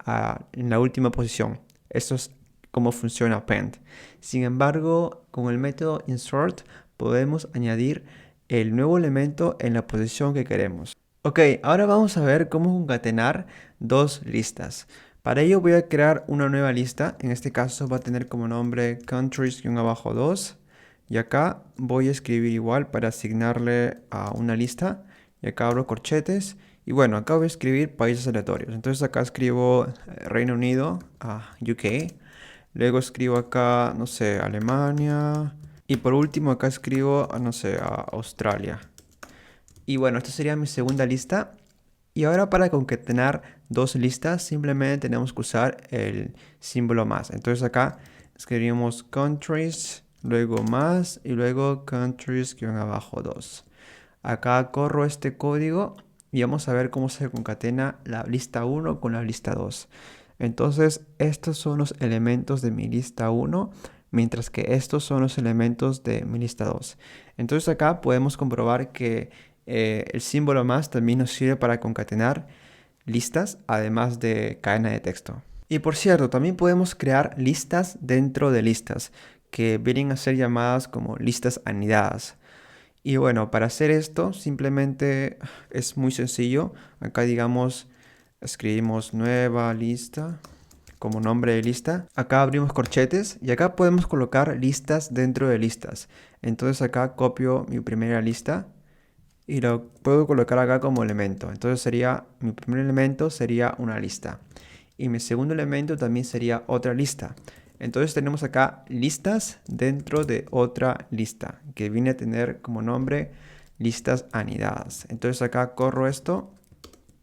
en la última posición. Esto es cómo funciona append. Sin embargo, con el método insert podemos añadir el nuevo elemento en la posición que queremos. Ok, ahora vamos a ver cómo concatenar dos listas. Para ello voy a crear una nueva lista. En este caso va a tener como nombre countries-2. Y acá voy a escribir igual para asignarle a una lista. Y acá abro corchetes. Y bueno, acá voy a escribir países aleatorios. Entonces acá escribo Reino Unido, UK. Luego escribo acá, no sé, Alemania. Y por último acá escribo, no sé, Australia. Y bueno, esta sería mi segunda lista. Y ahora para concatenar dos listas simplemente tenemos que usar el símbolo más. Entonces acá escribimos countries luego más y luego countries-2. Acá corro este código y vamos a ver cómo se concatena la lista 1 con la lista 2. Entonces, estos son los elementos de mi lista 1, mientras que estos son los elementos de mi lista 2. Entonces acá podemos comprobar que el símbolo más también nos sirve para concatenar listas, además de cadena de texto. Y por cierto, también podemos crear listas dentro de listas, que vienen a ser llamadas como listas anidadas. Y bueno, para hacer esto simplemente es muy sencillo. Acá digamos, escribimos nueva lista como nombre de lista. Acá abrimos corchetes y acá podemos colocar listas dentro de listas. Entonces acá copio mi primera lista y lo puedo colocar acá como elemento. Entonces sería, mi primer elemento sería una lista. Y mi segundo elemento también sería otra lista. Entonces tenemos acá listas dentro de otra lista, que viene a tener como nombre listas anidadas. Entonces acá corro esto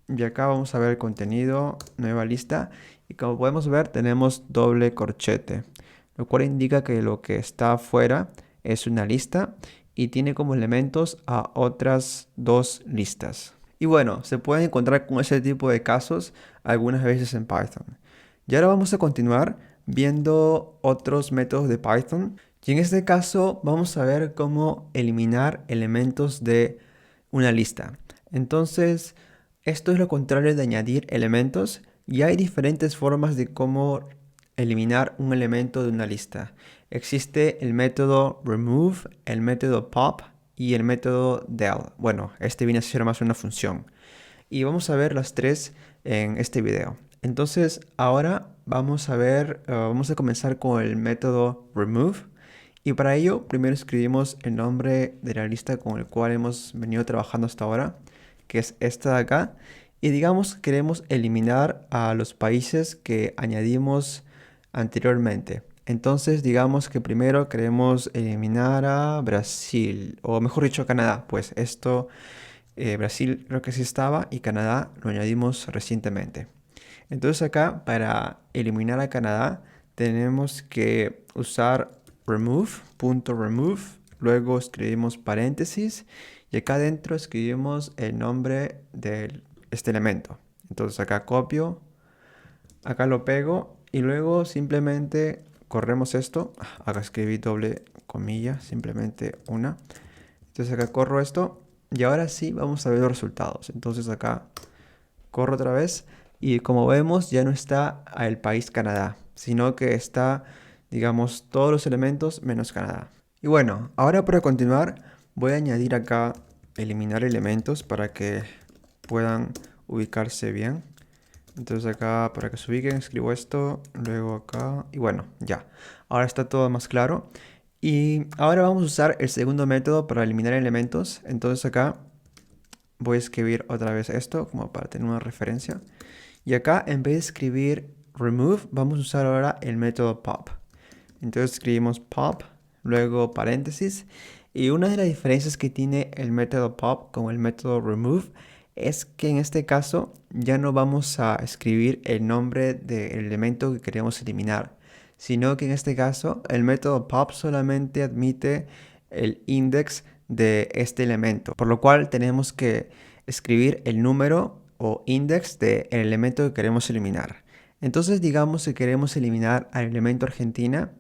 y acá vamos a ver el contenido, nueva lista. Y como podemos ver tenemos doble corchete, lo cual indica que lo que está afuera es una lista y tiene como elementos a otras dos listas. Y bueno, se pueden encontrar con ese tipo de casos algunas veces en Python. Y ahora vamos a continuar viendo otros métodos de Python. Y en este caso vamos a ver cómo eliminar elementos de una lista. Entonces, esto es lo contrario de añadir elementos y hay diferentes formas de cómo eliminar un elemento de una lista. Existe el método remove, el método pop y el método del. Bueno, este viene a ser más una función. Y vamos a ver las tres en este video. Entonces, ahora vamos a ver, vamos a comenzar con el método remove. Y para ello, primero escribimos el nombre de la lista con el cual hemos venido trabajando hasta ahora, que es esta de acá. Y digamos que queremos eliminar a los países que añadimos anteriormente. Entonces, digamos que primero queremos eliminar a Brasil, o mejor dicho, a Canadá. Pues esto, Brasil creo que sí estaba y Canadá lo añadimos recientemente. Entonces acá, para eliminar a Canadá, tenemos que usar remove.remove, luego escribimos paréntesis y acá adentro escribimos el nombre de este elemento. Entonces acá copio, acá lo pego y luego simplemente corremos esto. Acá escribí doble comilla, simplemente una. Entonces acá corro esto y ahora sí vamos a ver los resultados. Entonces acá corro otra vez y como vemos ya no está el país Canadá, sino que está, digamos, todos los elementos menos Canadá. Y bueno, ahora para continuar voy a añadir acá eliminar elementos para que puedan ubicarse bien. Entonces acá para que se ubiquen escribo esto, luego acá y bueno, ya. Ahora está todo más claro. Y ahora vamos a usar el segundo método para eliminar elementos. Entonces acá voy a escribir otra vez esto como para tener una referencia. Y acá en vez de escribir remove, vamos a usar ahora el método pop. Entonces escribimos pop, luego paréntesis. Y una de las diferencias que tiene el método pop con el método remove es que en este caso ya no vamos a escribir el nombre del elemento que queremos eliminar, sino que en este caso el método pop solamente admite el index de este elemento, por lo cual tenemos que escribir el número o index del elemento que queremos eliminar. Entonces digamos que queremos eliminar al elemento Argentina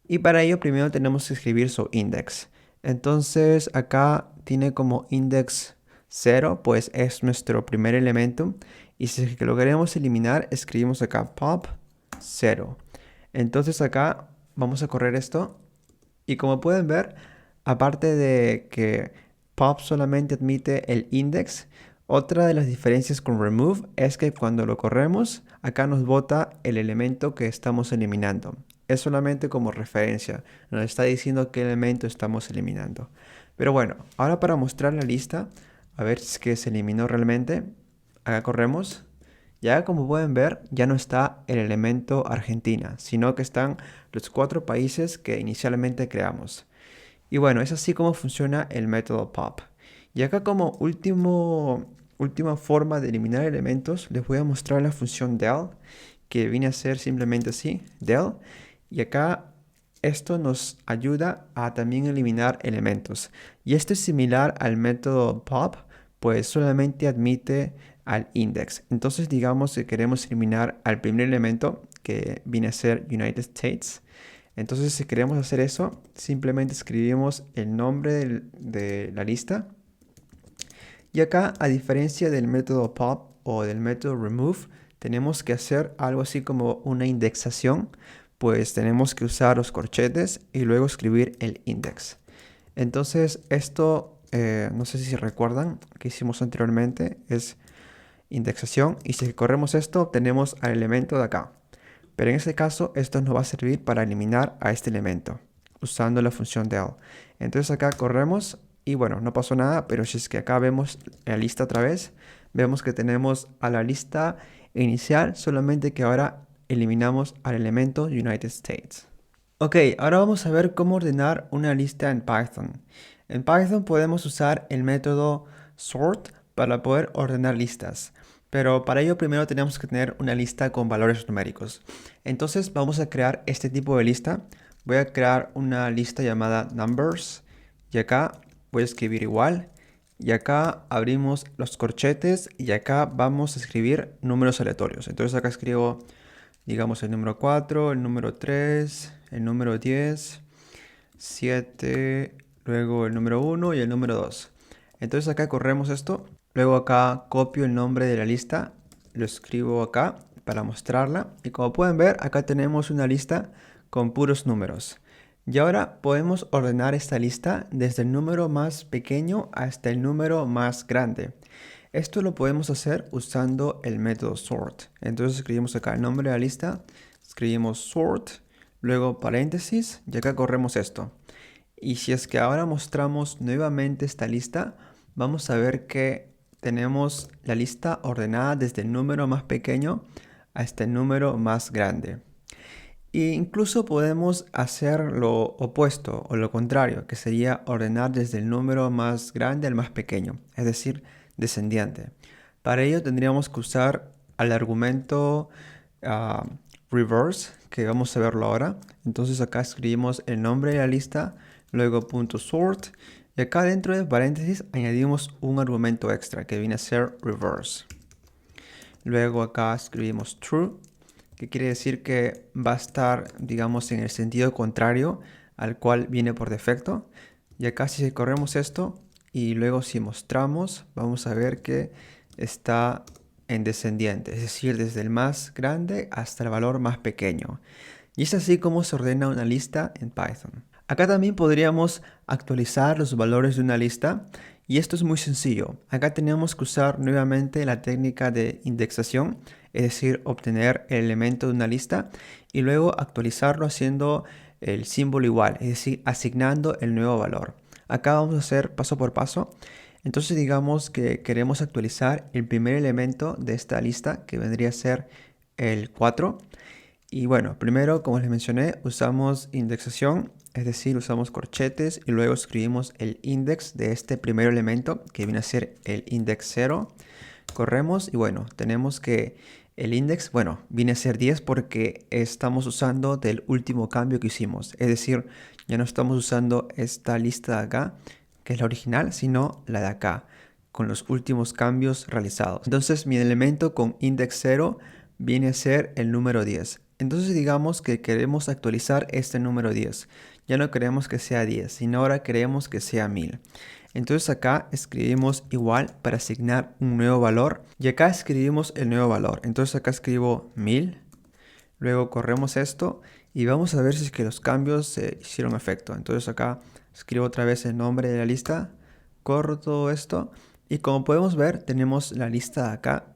y para ello primero tenemos que escribir su index. Entonces acá tiene como index 0, pues es nuestro primer elemento. Y si es que lo queremos eliminar, escribimos acá pop 0. Entonces acá vamos a correr esto. Y como pueden ver, aparte de que pop solamente admite el index, otra de las diferencias con remove es que cuando lo corremos, acá nos bota el elemento que estamos eliminando. Es solamente como referencia, nos está diciendo qué elemento estamos eliminando. Pero bueno, ahora para mostrar la lista, a ver si es que se eliminó realmente, acá corremos. Ya como pueden ver, ya no está el elemento Argentina, sino que están los 4 países que inicialmente creamos. Y bueno, es así como funciona el método pop. Y acá como última forma de eliminar elementos, les voy a mostrar la función del, que viene a ser simplemente así, del. Y acá esto nos ayuda a también eliminar elementos. Y esto es similar al método pop, pues solamente admite al index. Entonces digamos que queremos eliminar al primer elemento, que viene a ser United States. Entonces si queremos hacer eso, simplemente escribimos el nombre de la lista. Y acá, a diferencia del método pop o del método remove, tenemos que hacer algo así como una indexación, pues tenemos que usar los corchetes y luego escribir el index. Entonces esto, no sé si recuerdan que hicimos anteriormente, es indexación, y si corremos esto obtenemos al elemento de acá. Pero en este caso esto nos va a servir para eliminar a este elemento usando la función del. Entonces acá corremos y bueno, no pasó nada, pero si es que acá vemos la lista otra vez, vemos que tenemos a la lista inicial, solamente que ahora eliminamos al elemento United States. Ok, ahora vamos a ver cómo ordenar una lista en Python. En Python podemos usar el método sort para poder ordenar listas, pero para ello primero tenemos que tener una lista con valores numéricos. Entonces vamos a crear este tipo de lista. Voy a crear una lista llamada numbers y acá voy a escribir igual. Y acá abrimos los corchetes y acá vamos a escribir números aleatorios. Entonces acá escribo, digamos, el número 4, el número 3, el número 10, 7, luego el número 1 y el número 2. Entonces acá corremos esto. Luego acá copio el nombre de la lista, lo escribo acá para mostrarla. Y como pueden ver, acá tenemos una lista con puros números. Y ahora podemos ordenar esta lista desde el número más pequeño hasta el número más grande. Esto lo podemos hacer usando el método sort. Entonces escribimos acá el nombre de la lista, escribimos sort, luego paréntesis y acá corremos esto. Y si es que ahora mostramos nuevamente esta lista, vamos a ver que tenemos la lista ordenada desde el número más pequeño hasta el número más grande. E incluso podemos hacer lo opuesto o lo contrario, que sería ordenar desde el número más grande al más pequeño, es decir, descendiente. Para ello tendríamos que usar el argumento reverse, que vamos a verlo ahora. Entonces acá escribimos el nombre de la lista, luego .sort, y acá dentro de paréntesis añadimos un argumento extra que viene a ser reverse. Luego acá escribimos true, que quiere decir que va a estar, digamos, en el sentido contrario al cual viene por defecto. Y acá si corremos esto y luego si mostramos, vamos a ver que está en descendiente, es decir, desde el más grande hasta el valor más pequeño. Y es así como se ordena una lista en Python. Acá también podríamos actualizar los valores de una lista y esto es muy sencillo. Acá tenemos que usar nuevamente la técnica de indexación, es decir, obtener el elemento de una lista y luego actualizarlo haciendo el símbolo igual, es decir, asignando el nuevo valor. Acá vamos a hacer paso por paso. Entonces digamos que queremos actualizar el primer elemento de esta lista, que vendría a ser el 4. Y bueno, primero, como les mencioné, usamos indexación, es decir, usamos corchetes y luego escribimos el index de este primer elemento, que viene a ser el index 0. Corremos y bueno, tenemos que el index, bueno, viene a ser 10 porque estamos usando del último cambio que hicimos. Es decir, ya no estamos usando esta lista de acá, que es la original, sino la de acá, con los últimos cambios realizados. Entonces, mi elemento con index 0 viene a ser el número 10. Entonces digamos que queremos actualizar este número 10. Ya no queremos que sea 10, sino ahora queremos que sea 1000. Entonces acá escribimos igual para asignar un nuevo valor. Y acá escribimos el nuevo valor. Entonces acá escribo 1000. Luego corremos esto y vamos a ver si es que los cambios se hicieron efecto. Entonces acá escribo otra vez el nombre de la lista. Corro todo esto. Y como podemos ver, tenemos la lista acá.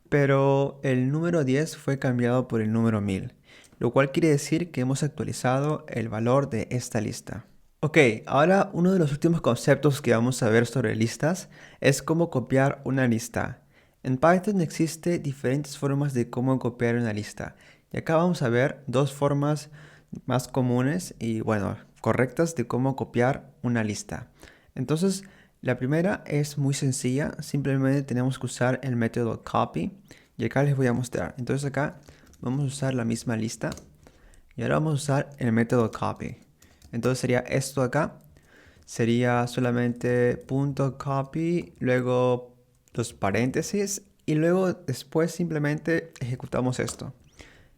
Pero el número 10 fue cambiado por el número 1000, lo cual quiere decir que hemos actualizado el valor de esta lista. Ok, ahora uno de los últimos conceptos que vamos a ver sobre listas es cómo copiar una lista. En Python existen diferentes formas de cómo copiar una lista. Y acá vamos a ver dos formas más comunes y bueno, correctas de cómo copiar una lista. Entonces, la primera es muy sencilla, simplemente tenemos que usar el método copy y acá les voy a mostrar. Entonces acá vamos a usar la misma lista Y ahora vamos a usar el método copy. Entonces sería esto acá. Sería solamente punto copy, luego los paréntesis y luego después simplemente ejecutamos esto.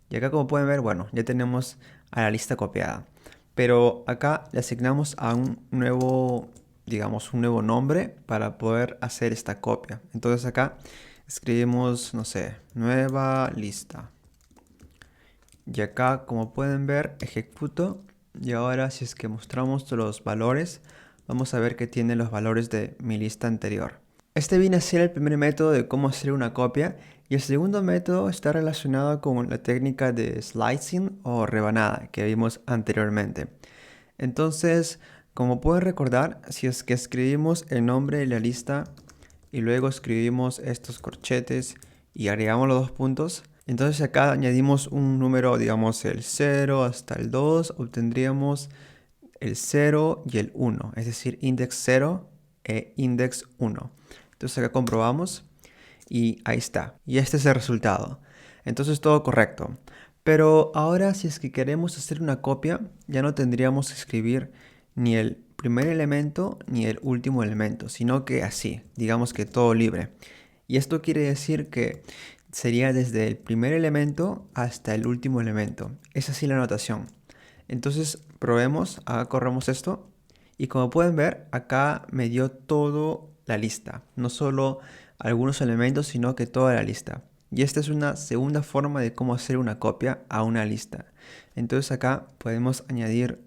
Y acá como pueden ver, bueno, ya tenemos a la lista copiada. Pero acá le asignamos a un nuevo, digamos, un nuevo nombre para poder hacer esta copia. Entonces acá escribimos, no sé, nueva lista. Y acá, como pueden ver, ejecuto. Y ahora si es que mostramos los valores, vamos a ver que tiene los valores de mi lista anterior. Este viene a ser el primer método de cómo hacer una copia. Y el segundo método está relacionado con la técnica de slicing o rebanada que vimos anteriormente. Entonces, como pueden recordar, si es que escribimos el nombre de la lista y luego escribimos estos corchetes y agregamos los dos puntos, entonces acá añadimos un número, digamos el 0 hasta el 2, obtendríamos el 0 y el 1, es decir, index 0 e index 1. Entonces acá comprobamos y ahí está. Y este es el resultado. Entonces todo correcto. Pero ahora si es que queremos hacer una copia, ya no tendríamos que escribir ni el primer elemento ni el último elemento, sino que así, digamos que todo libre. Y esto quiere decir que sería desde el primer elemento hasta el último elemento. Es así la notación. Entonces probemos, acá corremos esto y como pueden ver acá me dio todo la lista, no solo algunos elementos sino que toda la lista. Y esta es una segunda forma de cómo hacer una copia a una lista. Entonces acá podemos añadir,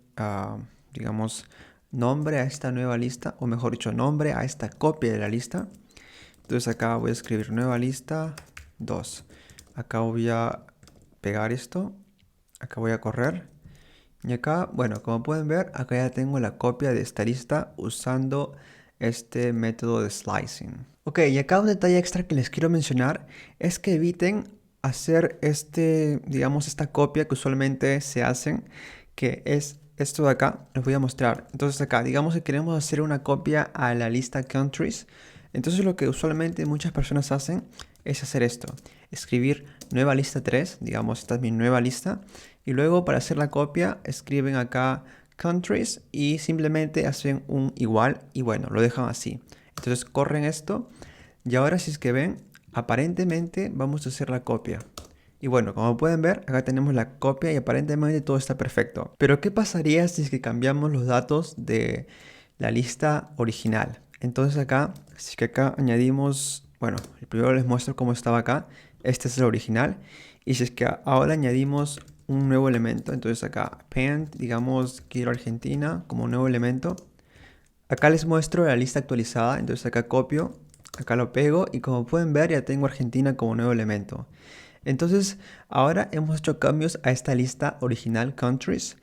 digamos, nombre a esta nueva lista, o mejor dicho, nombre a esta copia de la lista. Entonces acá voy a escribir nueva lista 2. Acá voy a pegar esto, acá voy a correr. Y acá, bueno, como pueden ver, acá ya tengo la copia de esta lista usando este método de slicing. Ok, y acá un detalle extra que les quiero mencionar es que eviten hacer digamos, esta copia que usualmente se hacen, que es esto de acá, les voy a mostrar. Entonces acá, digamos que queremos hacer una copia a la lista countries. Entonces lo que usualmente muchas personas hacen es hacer esto, escribir nueva lista 3, digamos, esta es mi nueva lista, y luego para hacer la copia escriben acá countries y simplemente hacen un igual y bueno, lo dejan así. Entonces corren esto y ahora si es que ven, aparentemente vamos a hacer la copia. Y bueno, como pueden ver, acá tenemos la copia y aparentemente todo está perfecto. Pero ¿qué pasaría si es que cambiamos los datos de la lista original? Entonces acá, si es que acá añadimos, bueno, primero les muestro cómo estaba acá. Este es el original. Y si es que ahora añadimos un nuevo elemento, entonces acá paint, digamos, quiero Argentina como nuevo elemento. Acá les muestro la lista actualizada, entonces acá copio, acá lo pego y como pueden ver ya tengo Argentina como nuevo elemento. Entonces ahora hemos hecho cambios a esta lista original countries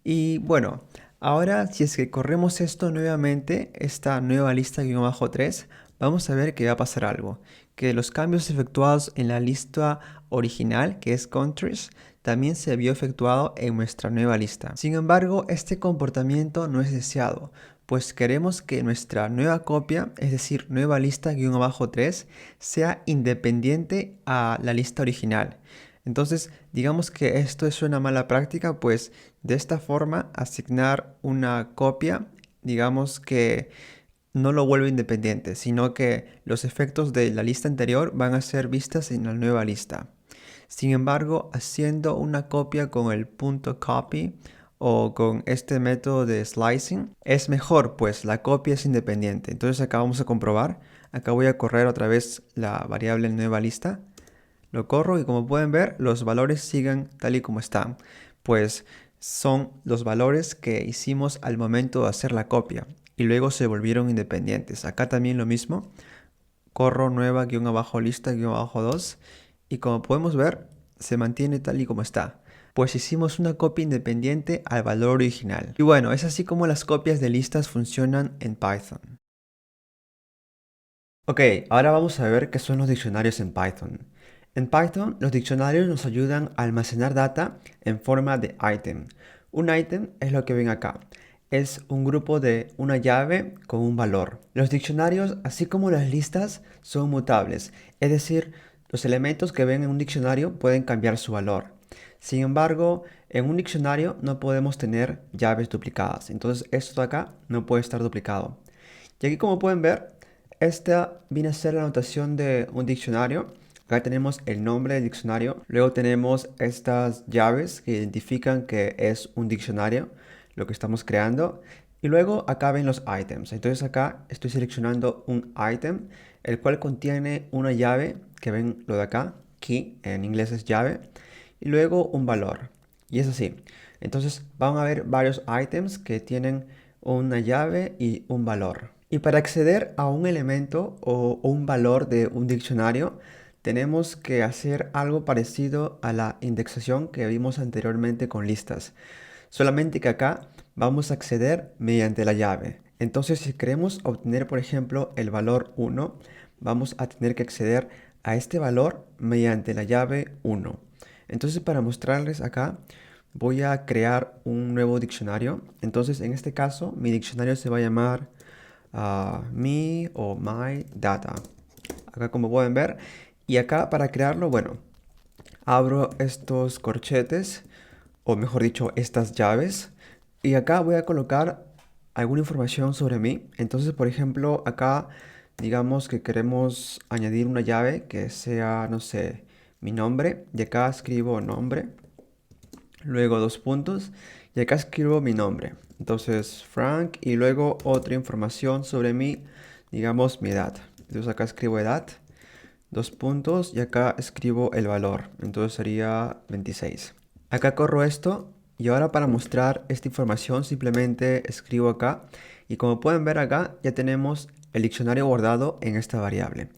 y bueno, ahora si es que corremos esto nuevamente, esta nueva lista -3, vamos a ver que va a pasar algo, que los cambios efectuados en la lista original, que es countries, también se vio efectuado en nuestra nueva lista. Sin embargo, este comportamiento no es deseado, pues queremos que nuestra nueva copia, es decir, nueva lista -3, sea independiente a la lista original. Entonces, digamos que esto es una mala práctica, pues de esta forma asignar una copia, digamos que no lo vuelve independiente, sino que los efectos de la lista anterior van a ser vistas en la nueva lista. Sin embargo, haciendo una copia con el punto copy o con este método de slicing es mejor, pues la copia es independiente. Entonces acá vamos a comprobar. Acá voy a correr otra vez la variable nueva lista. Lo corro y como pueden ver, los valores siguen tal y como están. Pues son los valores que hicimos al momento de hacer la copia y luego se volvieron independientes. Acá también lo mismo. Corro nueva lista 2 y como podemos ver se mantiene tal y como está, pues hicimos una copia independiente al valor original. Y bueno, es así como las copias de listas funcionan en Python. Ok, ahora vamos a ver qué son los diccionarios en Python. En Python, los diccionarios nos ayudan a almacenar data en forma de item. Un item es lo que ven acá. Es un grupo de una llave con un valor. Los diccionarios, así como las listas, son mutables. Es decir, los elementos que ven en un diccionario pueden cambiar su valor. Sin embargo, en un diccionario no podemos tener llaves duplicadas. Entonces esto de acá no puede estar duplicado. Y aquí como pueden ver, esta viene a ser la anotación de un diccionario. Acá tenemos el nombre del diccionario. Luego tenemos estas llaves que identifican que es un diccionario, lo que estamos creando. Y luego acá ven los items. Entonces acá estoy seleccionando un item, el cual contiene una llave, que ven lo de acá, key, en inglés es llave, y luego un valor. Y es así. Entonces van a haber varios items que tienen una llave y un valor. Y para acceder a un elemento o un valor de un diccionario, tenemos que hacer algo parecido a la indexación que vimos anteriormente con listas. Solamente que acá vamos a acceder mediante la llave. Entonces, si queremos obtener, por ejemplo, el valor 1, vamos a tener que acceder a este valor mediante la llave 1. Entonces, para mostrarles acá, voy a crear un nuevo diccionario. Entonces, en este caso, mi diccionario se va a llamar me o my data. Acá como pueden ver. Y acá para crearlo, bueno, abro estos corchetes, o mejor dicho, estas llaves. Y acá voy a colocar alguna información sobre mí. Entonces, por ejemplo, acá digamos que queremos añadir una llave que sea, no sé, mi nombre. Y acá escribo nombre, luego dos puntos, y acá escribo mi nombre. Entonces, Frank, y luego otra información sobre mí, digamos mi edad. Entonces acá escribo edad, dos puntos, y acá escribo el valor. Entonces sería 26. Acá corro esto, y ahora para mostrar esta información simplemente escribo acá. Y como pueden ver acá, ya tenemos el diccionario guardado en esta variable.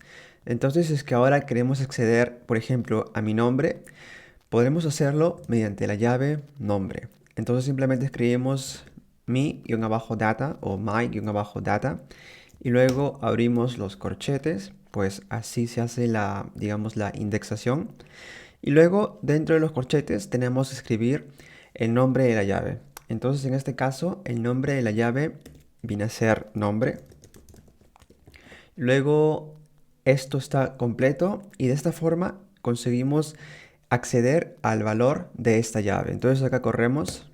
Entonces, si es que ahora queremos acceder, por ejemplo, a mi nombre, podremos hacerlo mediante la llave nombre. Entonces simplemente escribimos mi-data o my-data y luego abrimos los corchetes, pues así se hace la, digamos, la indexación. Y luego dentro de los corchetes tenemos que escribir el nombre de la llave. Entonces en este caso el nombre de la llave viene a ser nombre. Luego esto está completo y de esta forma conseguimos acceder al valor de esta llave. Entonces acá corremos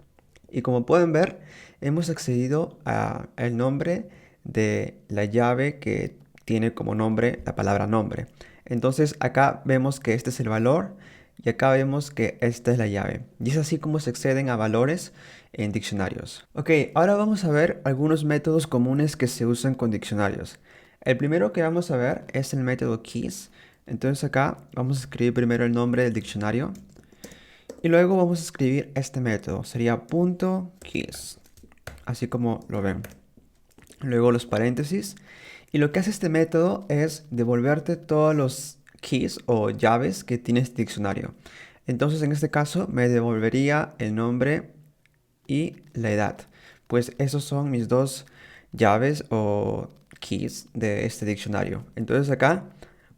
y como pueden ver hemos accedido al nombre de la llave que tiene como nombre la palabra nombre. Entonces acá vemos que este es el valor y acá vemos que esta es la llave. Y es así como se acceden a valores en diccionarios. Ok, ahora vamos a ver algunos métodos comunes que se usan con diccionarios. El primero que vamos a ver es el método keys. Entonces acá vamos a escribir primero el nombre del diccionario y luego vamos a escribir este método. Sería punto .keys, así como lo ven. Luego los paréntesis. Y lo que hace este método es devolverte todos los keys o llaves que tiene este diccionario. Entonces en este caso me devolvería el nombre y la edad. Pues esos son mis dos llaves o keys de este diccionario. Entonces acá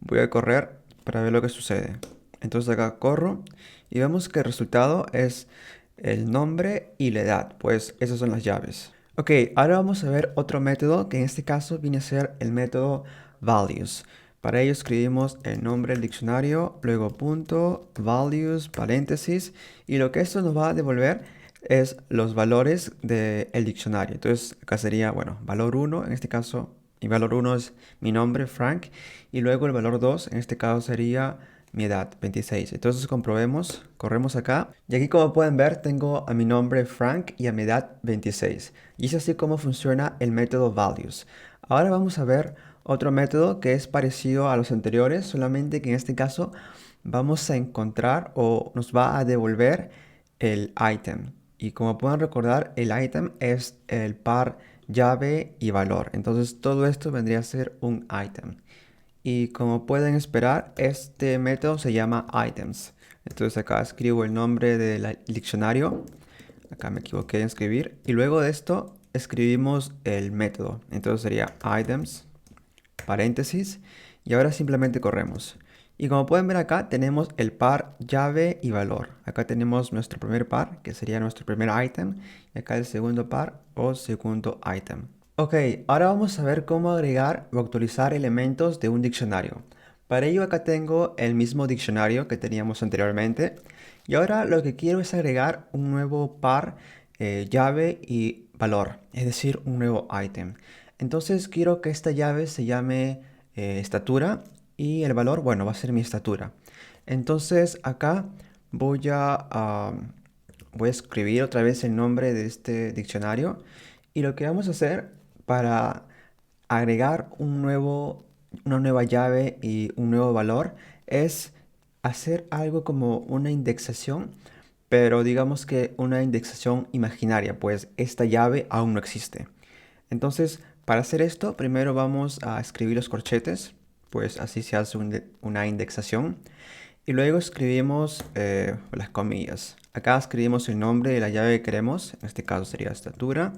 voy a correr para ver lo que sucede. Entonces acá corro y vemos que el resultado es el nombre y la edad. Pues esas son las llaves. Ok, ahora vamos a ver otro método que en este caso viene a ser el método values. Para ello escribimos el nombre del diccionario, luego punto, values, paréntesis, y lo que esto nos va a devolver es los valores del diccionario. Entonces acá sería, bueno, valor 1, en este caso, mi valor 1 es mi nombre, Frank, y luego el valor 2, en este caso sería mi edad, 26. Entonces comprobemos, corremos acá, y aquí como pueden ver tengo a mi nombre Frank y a mi edad 26. Y es así como funciona el método values. Ahora vamos a ver otro método que es parecido a los anteriores, solamente que en este caso vamos a encontrar o nos va a devolver el item. Y como pueden recordar, el item es el par llave y valor. Entonces todo esto vendría a ser un item. Y como pueden esperar, este método se llama items. Entonces acá escribo el nombre del diccionario. Acá me equivoqué en escribir. Y luego de esto escribimos el método. Entonces sería items, paréntesis. Y ahora simplemente corremos. Y como pueden ver acá tenemos el par llave y valor. Acá tenemos nuestro primer par, que sería nuestro primer item. Y acá el segundo par o segundo item. Ok, ahora vamos a ver cómo agregar o actualizar elementos de un diccionario. Para ello acá tengo el mismo diccionario que teníamos anteriormente. Y ahora lo que quiero es agregar un nuevo par, llave y valor, es decir, un nuevo ítem. Entonces quiero que esta llave se llame estatura y el valor, bueno, va a ser mi estatura. Entonces acá voy voy a escribir otra vez el nombre de este diccionario y lo que vamos a hacer para agregar una nueva llave y un nuevo valor es hacer algo como una indexación, pero digamos que una indexación imaginaria, pues esta llave aún no existe. Entonces, para hacer esto, primero vamos a escribir los corchetes, pues así se hace una indexación. Y luego escribimos las comillas. Acá escribimos el nombre de la llave que queremos, en este caso sería estatura.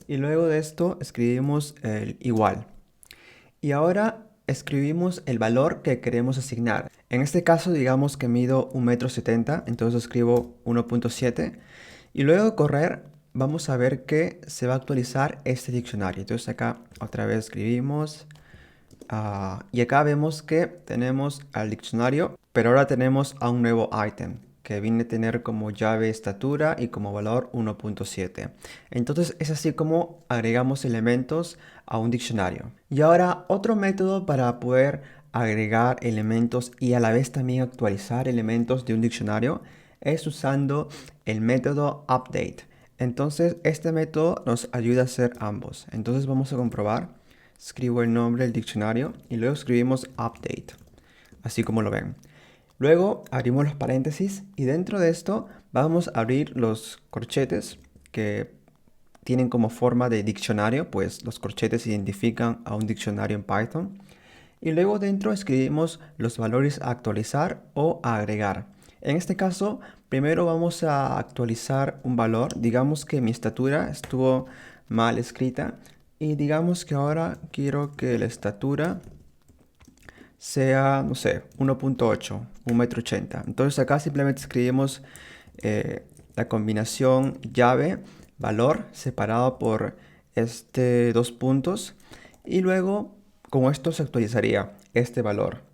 Y luego de esto escribimos el igual. Y ahora escribimos el valor que queremos asignar. En este caso digamos que mido 1,70 m, entonces escribo 1,7. Y luego de correr vamos a ver que se va a actualizar este diccionario. Entonces acá otra vez escribimos y acá vemos que tenemos al diccionario, pero ahora tenemos a un nuevo ítem que viene a tener como llave estatura y como valor 1,7. Entonces es así como agregamos elementos a un diccionario. Y ahora otro método para poder agregar elementos y a la vez también actualizar elementos de un diccionario es usando el método update. Entonces este método nos ayuda a hacer ambos. Entonces vamos a comprobar. Escribo el nombre del diccionario y luego escribimos update, así como lo ven. Luego abrimos los paréntesis y dentro de esto vamos a abrir los corchetes que tienen como forma de diccionario, pues los corchetes identifican a un diccionario en Python. Y luego dentro escribimos los valores a actualizar o a agregar. En este caso, primero vamos a actualizar un valor. Digamos que mi estatura estuvo mal escrita. Y digamos que ahora quiero que la estatura sea, no sé, 1,8, 1,80 m. Entonces acá simplemente escribimos la combinación llave, valor, separado por dos puntos. Y luego con esto se actualizaría este valor.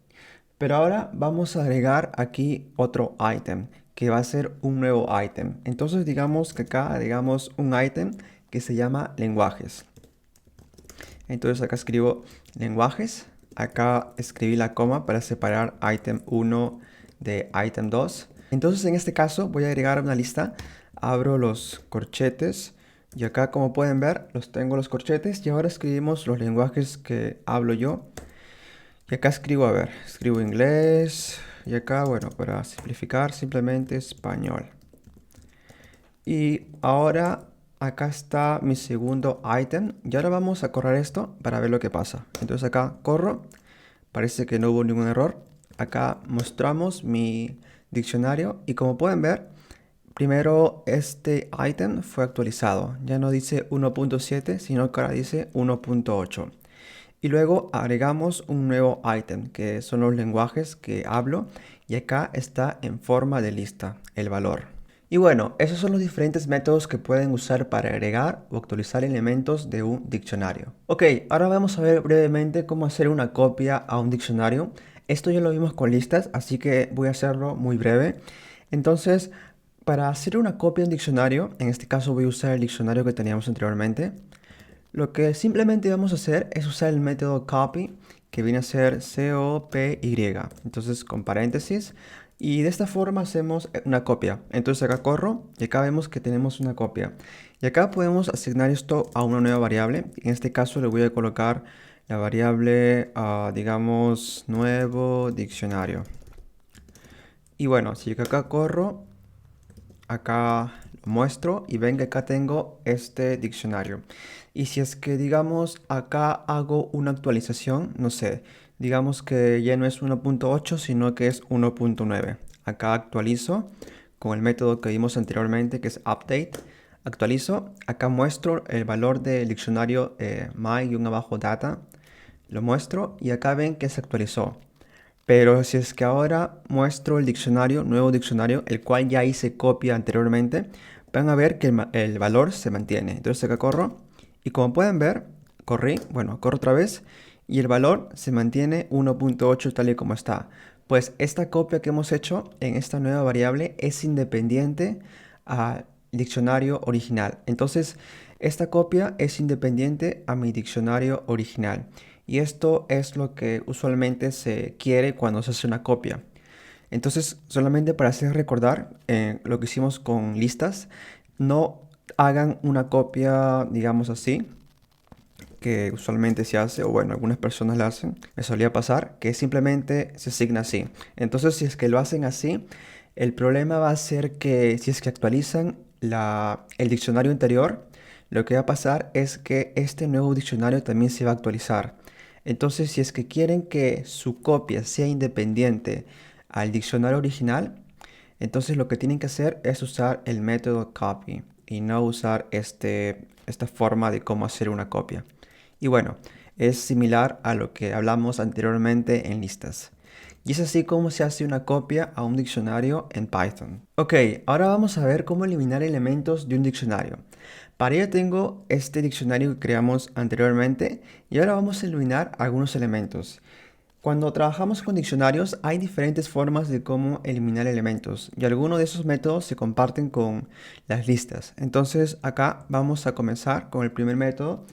Pero ahora vamos a agregar aquí otro ítem, que va a ser un nuevo ítem. Entonces digamos que acá agregamos un ítem que se llama lenguajes. Entonces acá escribo lenguajes. Acá escribí la coma para separar item 1 de item 2. Entonces en este caso voy a agregar una lista. Abro los corchetes. Y acá como pueden ver tengo los corchetes. Y ahora escribimos los lenguajes que hablo yo. Y acá escribo, a ver, escribo inglés. Y acá, bueno, para simplificar simplemente español. Y ahora acá está mi segundo ítem. Y ahora vamos a correr esto para ver lo que pasa. Entonces acá corro. Parece que no hubo ningún error. Acá mostramos mi diccionario. Y como pueden ver, primero este ítem fue actualizado. Ya no dice 1,7, sino que ahora dice 1,8. Y luego agregamos un nuevo ítem, que son los lenguajes que hablo. Y acá está en forma de lista, el valor. Y bueno, esos son los diferentes métodos que pueden usar para agregar o actualizar elementos de un diccionario. Ok, ahora vamos a ver brevemente cómo hacer una copia a un diccionario. Esto ya lo vimos con listas, así que voy a hacerlo muy breve. Entonces, para hacer una copia de un diccionario, en este caso voy a usar el diccionario que teníamos anteriormente. Lo que simplemente vamos a hacer es usar el método copy, que viene a ser COPY. Entonces, con paréntesis. Y de esta forma hacemos una copia. Entonces acá corro y acá vemos que tenemos una copia. Y acá podemos asignar esto a una nueva variable. En este caso le voy a colocar la variable, digamos, nuevo diccionario. Y bueno, si acá corro, acá lo muestro y ven que acá tengo este diccionario. Y si es que, digamos, acá hago una actualización, no sé, digamos que ya no es 1,8, sino que es 1,9. Acá actualizo con el método que vimos anteriormente, que es update. Actualizo, acá muestro el valor del diccionario my-data. Lo muestro y acá ven que se actualizó. Pero si es que ahora muestro el diccionario, nuevo diccionario, el cual ya hice copia anteriormente, van a ver que el valor se mantiene. Entonces acá corro y como pueden ver, corro otra vez y el valor se mantiene 1,8 tal y como está. Pues esta copia que hemos hecho en esta nueva variable es independiente al diccionario original. Entonces, esta copia es independiente a mi diccionario original. Y esto es lo que usualmente se quiere cuando se hace una copia. Entonces, solamente para hacer recordar lo que hicimos con listas, no hagan una copia, digamos así, que usualmente se hace, o bueno, algunas personas la hacen, me solía pasar, que simplemente se asigna así. Entonces, si es que lo hacen así, el problema va a ser que si es que actualizan el diccionario anterior, lo que va a pasar es que este nuevo diccionario también se va a actualizar. Entonces, si es que quieren que su copia sea independiente al diccionario original, entonces lo que tienen que hacer es usar el método copy y no usar esta forma de cómo hacer una copia. Y bueno, es similar a lo que hablamos anteriormente en listas. Y es así como se hace una copia a un diccionario en Python. Ok, ahora vamos a ver cómo eliminar elementos de un diccionario. Para ello tengo este diccionario que creamos anteriormente y ahora vamos a eliminar algunos elementos. Cuando trabajamos con diccionarios hay diferentes formas de cómo eliminar elementos y algunos de esos métodos se comparten con las listas. Entonces acá vamos a comenzar con el primer método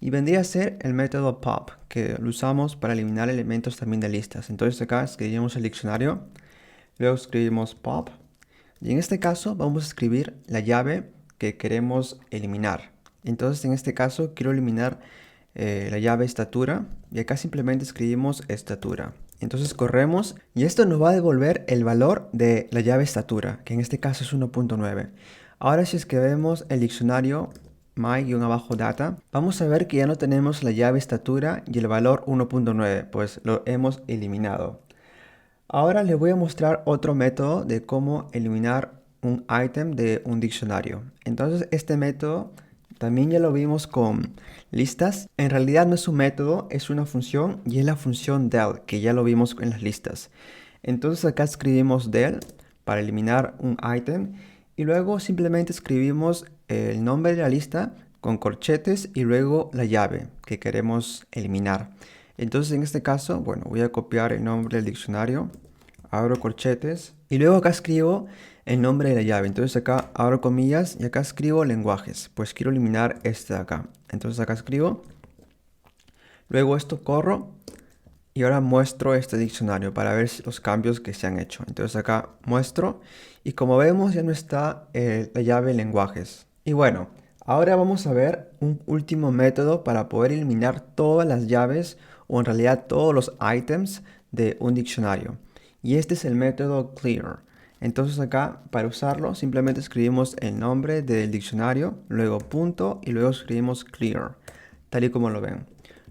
y vendría a ser el método pop, que lo usamos para eliminar elementos también de listas. Entonces acá escribimos el diccionario, luego escribimos pop y en este caso vamos a escribir la llave que queremos eliminar. Entonces en este caso quiero eliminar la llave estatura y acá simplemente escribimos estatura. Entonces corremos y esto nos va a devolver el valor de la llave estatura, que en este caso es 1.9. Ahora si es que vemos el diccionario my-data, vamos a ver que ya no tenemos la llave estatura y el valor 1.9, pues lo hemos eliminado. Ahora les voy a mostrar otro método de cómo eliminar un ítem de un diccionario. Entonces este método también ya lo vimos con listas. En realidad no es un método, es una función y es la función del, que ya lo vimos en las listas. Entonces acá escribimos del para eliminar un ítem y luego simplemente escribimos el nombre de la lista con corchetes y luego la llave que queremos eliminar. Entonces en este caso, bueno, voy a copiar el nombre del diccionario, abro corchetes y luego acá escribo el nombre de la llave. Entonces acá abro comillas y acá escribo lenguajes, pues quiero eliminar este de acá. Entonces acá escribo, luego esto corro y ahora muestro este diccionario para ver los cambios que se han hecho. Entonces acá muestro y como vemos ya no está la llave lenguajes. Y bueno, ahora vamos a ver un último método para poder eliminar todas las llaves o en realidad todos los items de un diccionario. Y este es el método clear. Entonces acá para usarlo simplemente escribimos el nombre del diccionario, luego punto y luego escribimos clear, tal y como lo ven.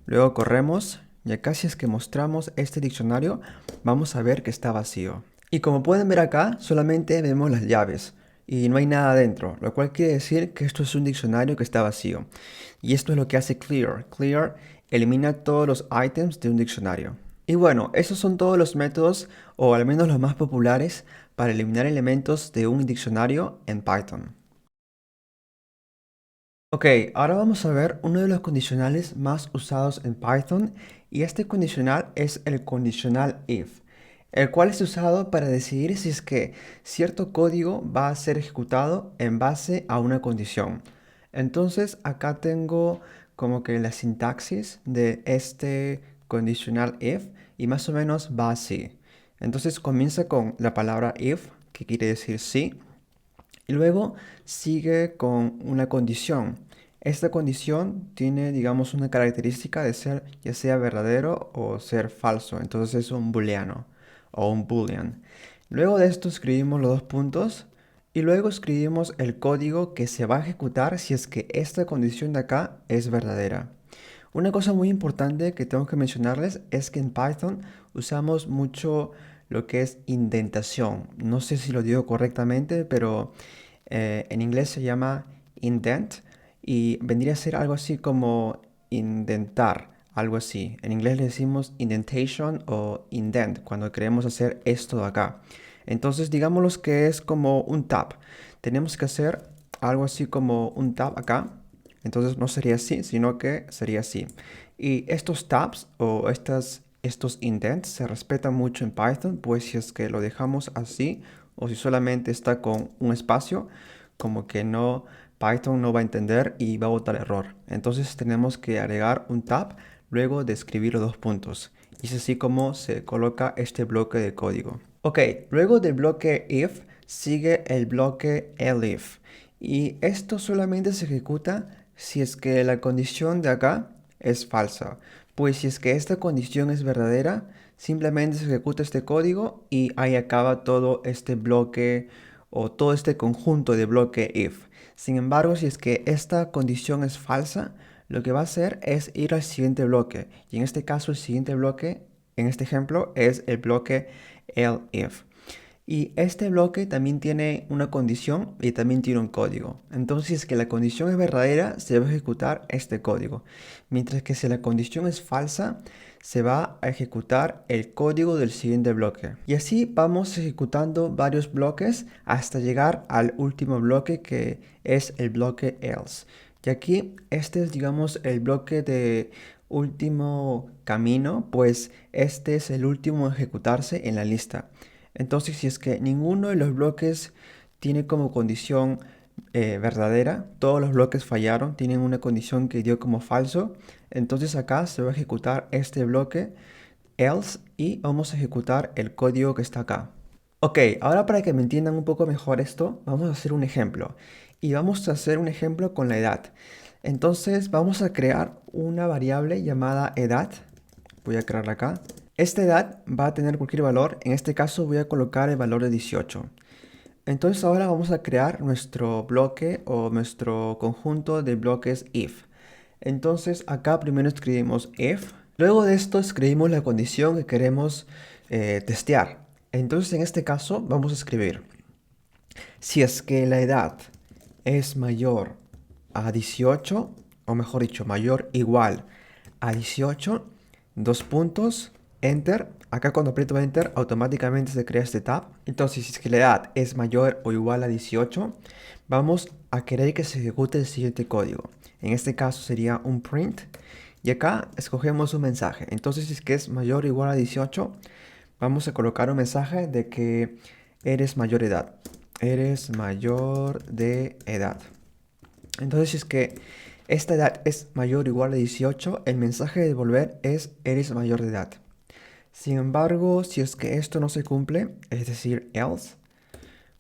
Luego corremos y acá si es que mostramos este diccionario vamos a ver que está vacío. Y como pueden ver acá solamente vemos las llaves y no hay nada dentro, lo cual quiere decir que esto es un diccionario que está vacío. Y esto es lo que hace clear. Clear elimina todos los items de un diccionario. Y bueno, esos son todos los métodos, o al menos los más populares, para eliminar elementos de un diccionario en Python. Ok, ahora vamos a ver uno de los condicionales más usados en Python y este condicional es el condicional if, el cual es usado para decidir si es que cierto código va a ser ejecutado en base a una condición. Entonces acá tengo como que la sintaxis de este condicional if y más o menos va así. Entonces comienza con la palabra if, que quiere decir sí. Y luego sigue con una condición. Esta condición tiene, digamos, una característica de ser ya sea verdadero o ser falso. Entonces es un booleano o un boolean. Luego de esto escribimos los dos puntos y luego escribimos el código que se va a ejecutar si es que esta condición de acá es verdadera. Una cosa muy importante que tengo que mencionarles es que en Python usamos mucho lo que es indentación. No sé si lo digo correctamente, pero en inglés se llama indent y vendría a ser algo así como indentar, algo así. En inglés le decimos indentation o indent cuando queremos hacer esto de acá. Entonces, digámoslo que es como un tab. Tenemos que hacer algo así como un tab acá. Entonces no sería así, sino que sería así. Y estos tabs o estas estos indents se respetan mucho en Python, pues si es que lo dejamos así o si solamente está con un espacio, como que no, Python no va a entender y va a botar error. Entonces tenemos que agregar un tab luego de escribir los dos puntos. Y es así como se coloca este bloque de código. Ok, luego del bloque if sigue el bloque elif. Y esto solamente se ejecuta si es que la condición de acá es falsa. Pues si es que esta condición es verdadera, simplemente se ejecuta este código y ahí acaba todo este bloque o todo este conjunto de bloque if. Sin embargo, si es que esta condición es falsa, lo que va a hacer es ir al siguiente bloque. Y en este caso, el siguiente bloque, en este ejemplo, es el bloque elif. Y este bloque también tiene una condición y también tiene un código. Entonces, si es que la condición es verdadera, se va a ejecutar este código. Mientras que si la condición es falsa, se va a ejecutar el código del siguiente bloque. Y así vamos ejecutando varios bloques hasta llegar al último bloque que es el bloque else. Y aquí este es, digamos, el bloque de último camino, pues este es el último a ejecutarse en la lista. Entonces, si es que ninguno de los bloques tiene como condición verdadera, todos los bloques fallaron, tienen una condición que dio como falso, entonces acá se va a ejecutar este bloque else y vamos a ejecutar el código que está acá. Ok, ahora para que me entiendan un poco mejor esto, vamos a hacer un ejemplo. Y vamos a hacer un ejemplo con la edad. Entonces vamos a crear una variable llamada edad. Voy a crearla acá. Esta edad va a tener cualquier valor. En este caso voy a colocar el valor de 18. Entonces ahora vamos a crear nuestro bloque o nuestro conjunto de bloques if. Entonces acá primero escribimos if. Luego de esto escribimos la condición que queremos testear. Entonces en este caso vamos a escribir si es que la edad es mayor a 18, o mejor dicho, mayor o igual a 18, dos puntos, enter. Acá cuando aprieto enter automáticamente se crea este tab. Entonces si es que la edad es mayor o igual a 18, vamos a querer que se ejecute el siguiente código. En este caso sería un print. Y acá escogemos un mensaje. Entonces si es que es mayor o igual a 18, vamos a colocar un mensaje de que eres mayor de edad. Eres mayor de edad. Entonces, si es que esta edad es mayor o igual a 18, el mensaje de devolver es eres mayor de edad. Sin embargo, si es que esto no se cumple, es decir, else,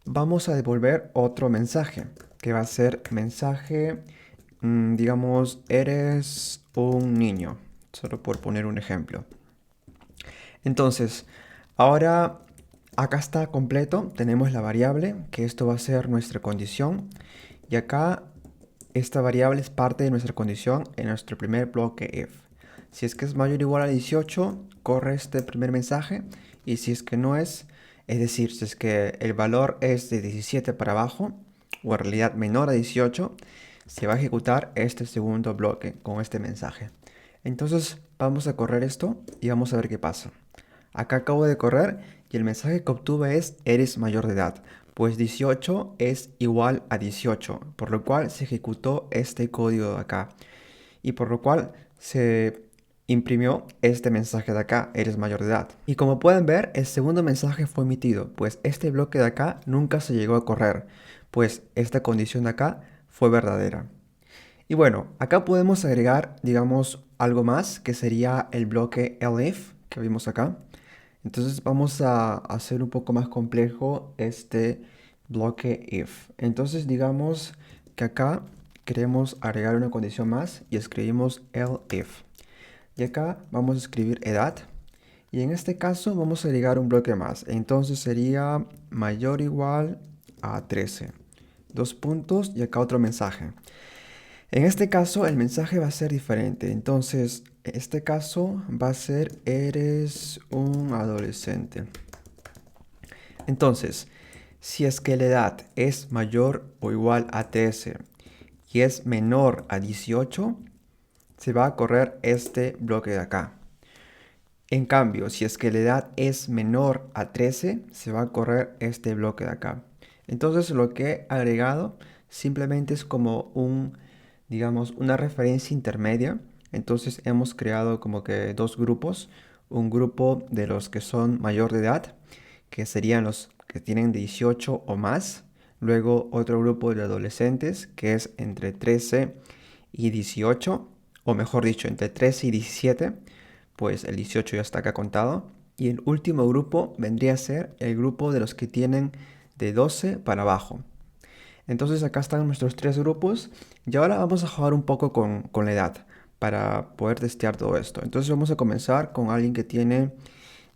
vamos a devolver otro mensaje, que va a ser mensaje, digamos, eres un niño, solo por poner un ejemplo. Entonces, ahora acá está completo, tenemos la variable, que esto va a ser nuestra condición, y acá esta variable es parte de nuestra condición en nuestro primer bloque if. Si es que es mayor o igual a 18, corre este primer mensaje, y si es que no es decir, si es que el valor es de 17 para abajo, o en realidad menor a 18, se va a ejecutar este segundo bloque con este mensaje. Entonces vamos a correr esto y vamos a ver qué pasa. Acá acabo de correr y el mensaje que obtuve es eres mayor de edad, pues 18 es igual a 18, por lo cual se ejecutó este código de acá y por lo cual se imprimió este mensaje de acá, eres mayor de edad. Y como pueden ver, el segundo mensaje fue emitido, pues este bloque de acá nunca se llegó a correr, pues esta condición de acá fue verdadera. Y bueno, acá podemos agregar, digamos, algo más, que sería el bloque elif que vimos acá. Entonces vamos a hacer un poco más complejo este bloque if. Entonces digamos que acá queremos agregar una condición más y escribimos elif. Y acá vamos a escribir edad. Y en este caso vamos a agregar un bloque más. Entonces sería mayor o igual a 13. Dos puntos y acá otro mensaje. En este caso el mensaje va a ser diferente. Entonces, este caso va a ser eres un adolescente. Entonces, si es que la edad es mayor o igual a 13 y es menor a 18, se va a correr este bloque de acá. En cambio, si es que la edad es menor a 13, se va a correr este bloque de acá. Entonces, lo que he agregado simplemente es como digamos, una referencia intermedia. Entonces hemos creado como que dos grupos. un grupo de los que son mayor de edad, que serían los que tienen 18 o más. Luego otro grupo de adolescentes, que es entre 13 y 18, o mejor dicho, entre 13 y 17, pues el 18 ya está acá contado. Y el último grupo vendría a ser el grupo de los que tienen de 12 para abajo. Entonces acá están nuestros tres grupos y ahora vamos a jugar un poco con la edad para poder testear todo esto. Entonces vamos a comenzar con alguien que tiene,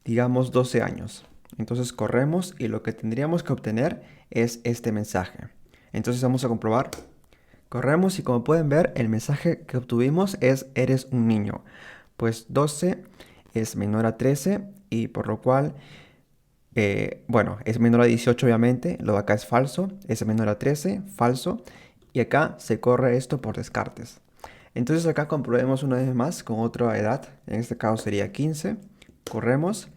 digamos, 12 años. Entonces corremos y lo que tendríamos que obtener es este mensaje. Entonces vamos a comprobar. Corremos y como pueden ver el mensaje que obtuvimos es eres un niño. Pues 12 es menor a 13 y por lo cual bueno, es menor a 18 obviamente, lo de acá es falso, es menor a 13, falso, y acá se corre esto por descartes. Entonces acá comprobemos una vez más con otra edad, en este caso sería 15, corremos,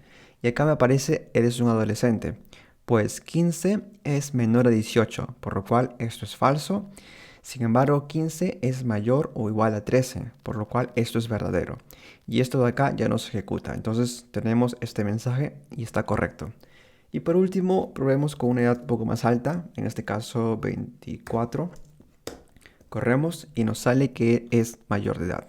y acá me aparece eres un adolescente. Pues 15 es menor a 18, por lo cual esto es falso. Sin embargo, 15 es mayor o igual a 13, por lo cual esto es verdadero. Y esto de acá ya no se ejecuta. Entonces tenemos este mensaje y está correcto. Y por último, probemos con una edad un poco más alta, en este caso 24. Corremos y nos sale que es mayor de edad.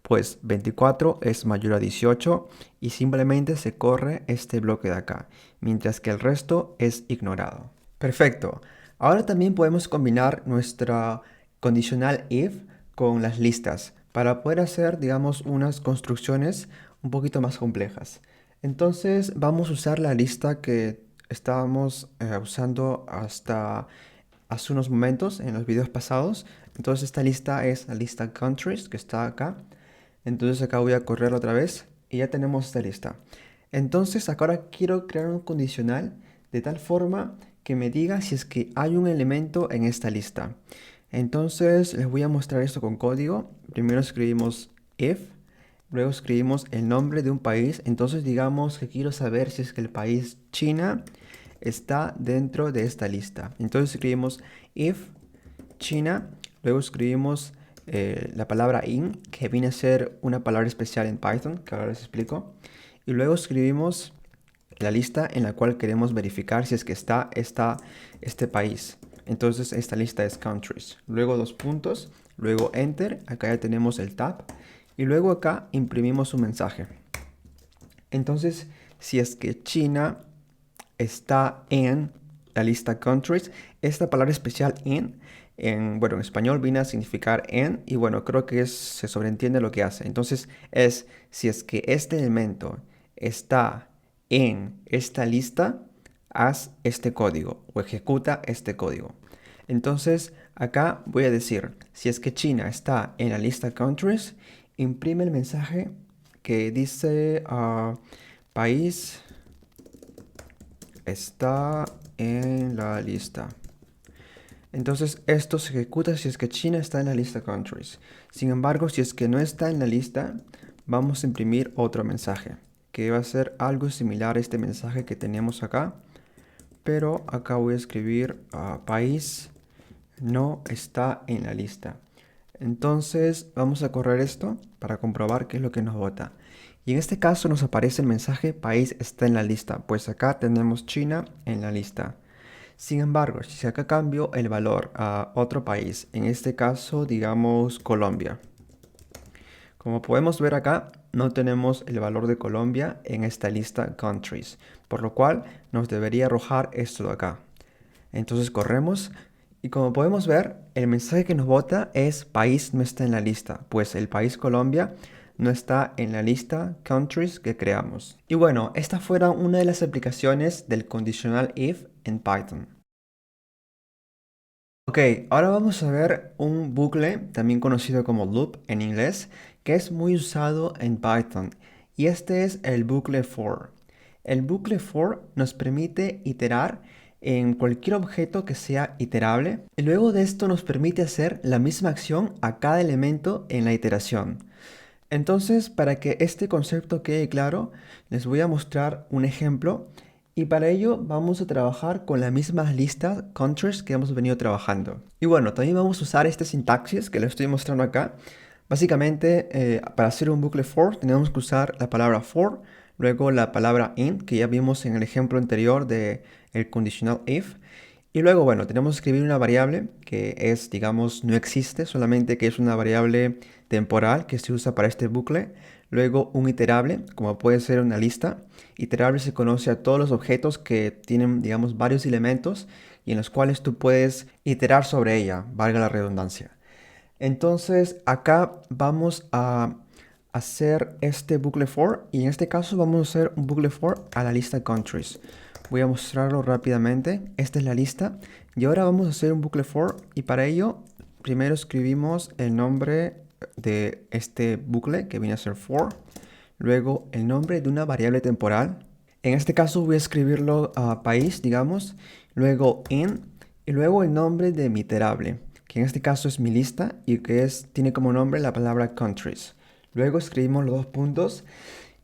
Pues 24 es mayor a 18 y simplemente se corre este bloque de acá, mientras que el resto es ignorado. Perfecto. Ahora también podemos combinar nuestra condicional if con las listas para poder hacer, digamos, unas construcciones un poquito más complejas. Entonces vamos a usar la lista que estábamos usando hasta hace unos momentos en los videos pasados. Entonces esta lista es la lista countries que está acá. Entonces acá voy a correr otra vez y ya tenemos esta lista. Entonces acá ahora quiero crear un condicional de tal forma que me diga si es que hay un elemento en esta lista. Entonces les voy a mostrar esto con código. Primero escribimos if, luego escribimos el nombre de un país. Entonces digamos que quiero saber si es que el país China está dentro de esta lista. Entonces escribimos if China, luego escribimos la palabra in, que viene a ser una palabra especial en Python, que ahora les explico. Y luego escribimos la lista en la cual queremos verificar si es que está este país. Entonces esta lista es countries. Luego dos puntos, luego enter, acá ya tenemos el tab. Y luego acá imprimimos un mensaje. Entonces, si es que China está en la lista countries, esta palabra especial bueno, en español viene a significar en y bueno, creo que se sobreentiende lo que hace. Entonces es si es que este elemento está en esta lista, haz este código o ejecuta este código. Entonces acá voy a decir, si es que China está en la lista countries, imprime el mensaje que dice país está en la lista. Entonces esto se ejecuta si es que China está en la lista countries. Sin embargo, si es que no está en la lista, vamos a imprimir otro mensaje, que va a ser algo similar a este mensaje que teníamos acá. Pero acá voy a escribir país no está en la lista. Entonces vamos a correr esto para comprobar qué es lo que nos bota. Y en este caso nos aparece el mensaje país está en la lista, pues acá tenemos China en la lista. Sin embargo, si acá cambio el valor a otro país, en este caso digamos Colombia. Como podemos ver acá, no tenemos el valor de Colombia en esta lista countries, por lo cual nos debería arrojar esto de acá. Entonces corremos y como podemos ver, el mensaje que nos bota es país no está en la lista, pues el país Colombia no está en la lista countries que creamos. Y bueno, esta fuera una de las aplicaciones del conditional if en Python. Ok, ahora vamos a ver un bucle, también conocido como loop en inglés, que es muy usado en Python. Y este es el bucle for. El bucle for nos permite iterar en cualquier objeto que sea iterable. Y luego de esto nos permite hacer la misma acción a cada elemento en la iteración. Entonces, para que este concepto quede claro, les voy a mostrar un ejemplo y para ello vamos a trabajar con la misma lista countries que hemos venido trabajando. Y bueno, también vamos a usar este sintaxis que les estoy mostrando acá Básicamente, para hacer un bucle for, tenemos que usar la palabra for, luego la palabra in, que ya vimos en el ejemplo anterior de el conditional if. Y luego, bueno, tenemos que escribir una variable que es, digamos, no existe, solamente que es una variable temporal que se usa para este bucle. Luego un iterable, como puede ser una lista. Iterable se conoce a todos los objetos que tienen, digamos, varios elementos y en los cuales tú puedes iterar sobre ella, valga la redundancia. Entonces acá vamos a hacer este bucle for y en este caso vamos a hacer un bucle for a la lista countries. Voy a mostrarlo rápidamente. Esta es la lista y ahora vamos a hacer un bucle for y para ello primero escribimos el nombre de este bucle que viene a ser for, luego el nombre de una variable temporal. En este caso voy a escribirlo a país, digamos, luego in y luego el nombre de mi iterable, que en este caso es mi lista y que tiene como nombre la palabra countries. Luego escribimos los dos puntos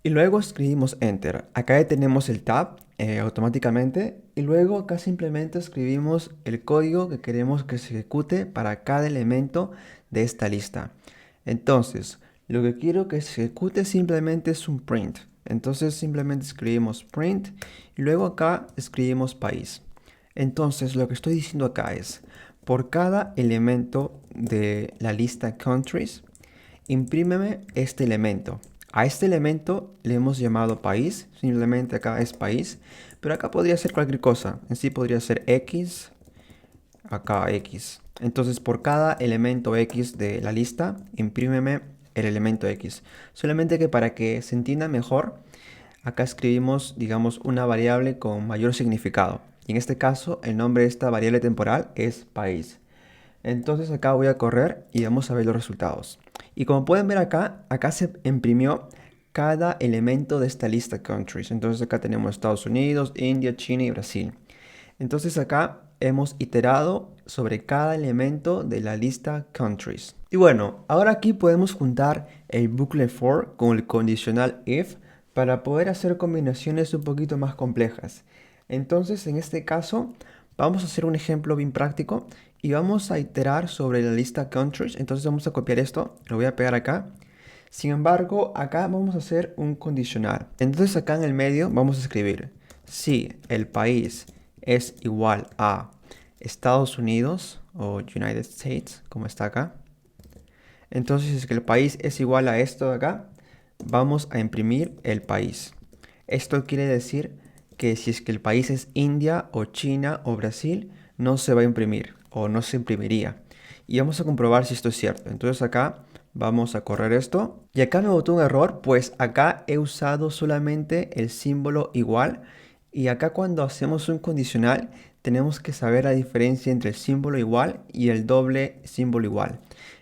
y luego escribimos enter. Acá ya tenemos el tab automáticamente y luego acá simplemente escribimos el código que queremos que se ejecute para cada elemento de esta lista. Entonces, lo que quiero que se ejecute simplemente es un print. Entonces simplemente escribimos print y luego acá escribimos país. Entonces lo que estoy diciendo acá es, por cada elemento de la lista countries, imprímeme este elemento. A este elemento le hemos llamado país, simplemente acá es país, pero acá podría ser cualquier cosa. En sí podría ser X, acá X. Entonces por cada elemento X de la lista, imprímeme el elemento X. Solamente que para que se entienda mejor, acá escribimos, digamos, una variable con mayor significado. Y en este caso, el nombre de esta variable temporal es país. Entonces acá voy a correr y vamos a ver los resultados. Y como pueden ver acá se imprimió cada elemento de esta lista countries. Entonces acá tenemos Estados Unidos, India, China y Brasil. Entonces acá hemos iterado sobre cada elemento de la lista countries. Y bueno, ahora aquí podemos juntar el bucle for con el conditional if para poder hacer combinaciones un poquito más complejas. Entonces en este caso vamos a hacer un ejemplo bien práctico y vamos a iterar sobre la lista countries. Entonces vamos a copiar esto, lo voy a pegar acá. Sin embargo, acá vamos a hacer un condicional. Entonces acá en el medio vamos a escribir si el país es igual a Estados Unidos o United States, como está acá. Entonces, si es que el país es igual a esto de acá, vamos a imprimir el país. Esto quiere decir que si es que el país es India o China o Brasil, no se va a imprimir o no se imprimiría. Y vamos a comprobar si esto es cierto. Entonces acá vamos a correr esto. Y acá me botó un error, pues acá he usado solamente el símbolo igual. Y acá cuando hacemos un condicional, tenemos que saber la diferencia entre el símbolo igual y el doble símbolo igual.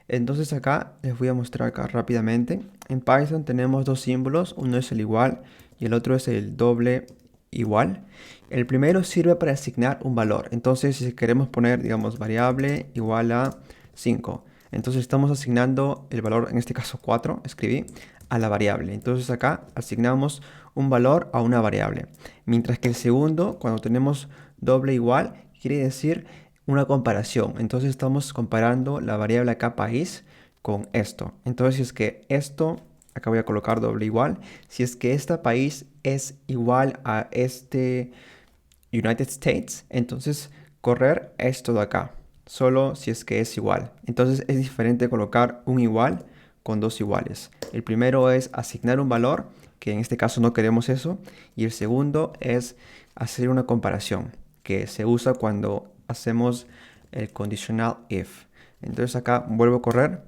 Entonces acá les voy a mostrar acá rápidamente. En Python tenemos dos símbolos, uno es el igual y el otro es el doble igual. El primero sirve para asignar un valor. Entonces si queremos poner, digamos, variable igual a 5. Entonces estamos asignando el valor, en este caso 4, escribí, a la variable. Entonces acá asignamos un valor a una variable. Mientras que el segundo, cuando tenemos doble igual, quiere decir una comparación. Entonces estamos comparando la variable acá país con esto. Entonces si es que esto, acá voy a colocar doble igual, si es que este país es igual a este United States, entonces correr esto de acá, solo si es que es igual. Entonces es diferente colocar un igual con dos iguales. El primero es asignar un valor, que en este caso no queremos eso, y el segundo es hacer una comparación, que se usa cuando hacemos el conditional if. Entonces acá vuelvo a correr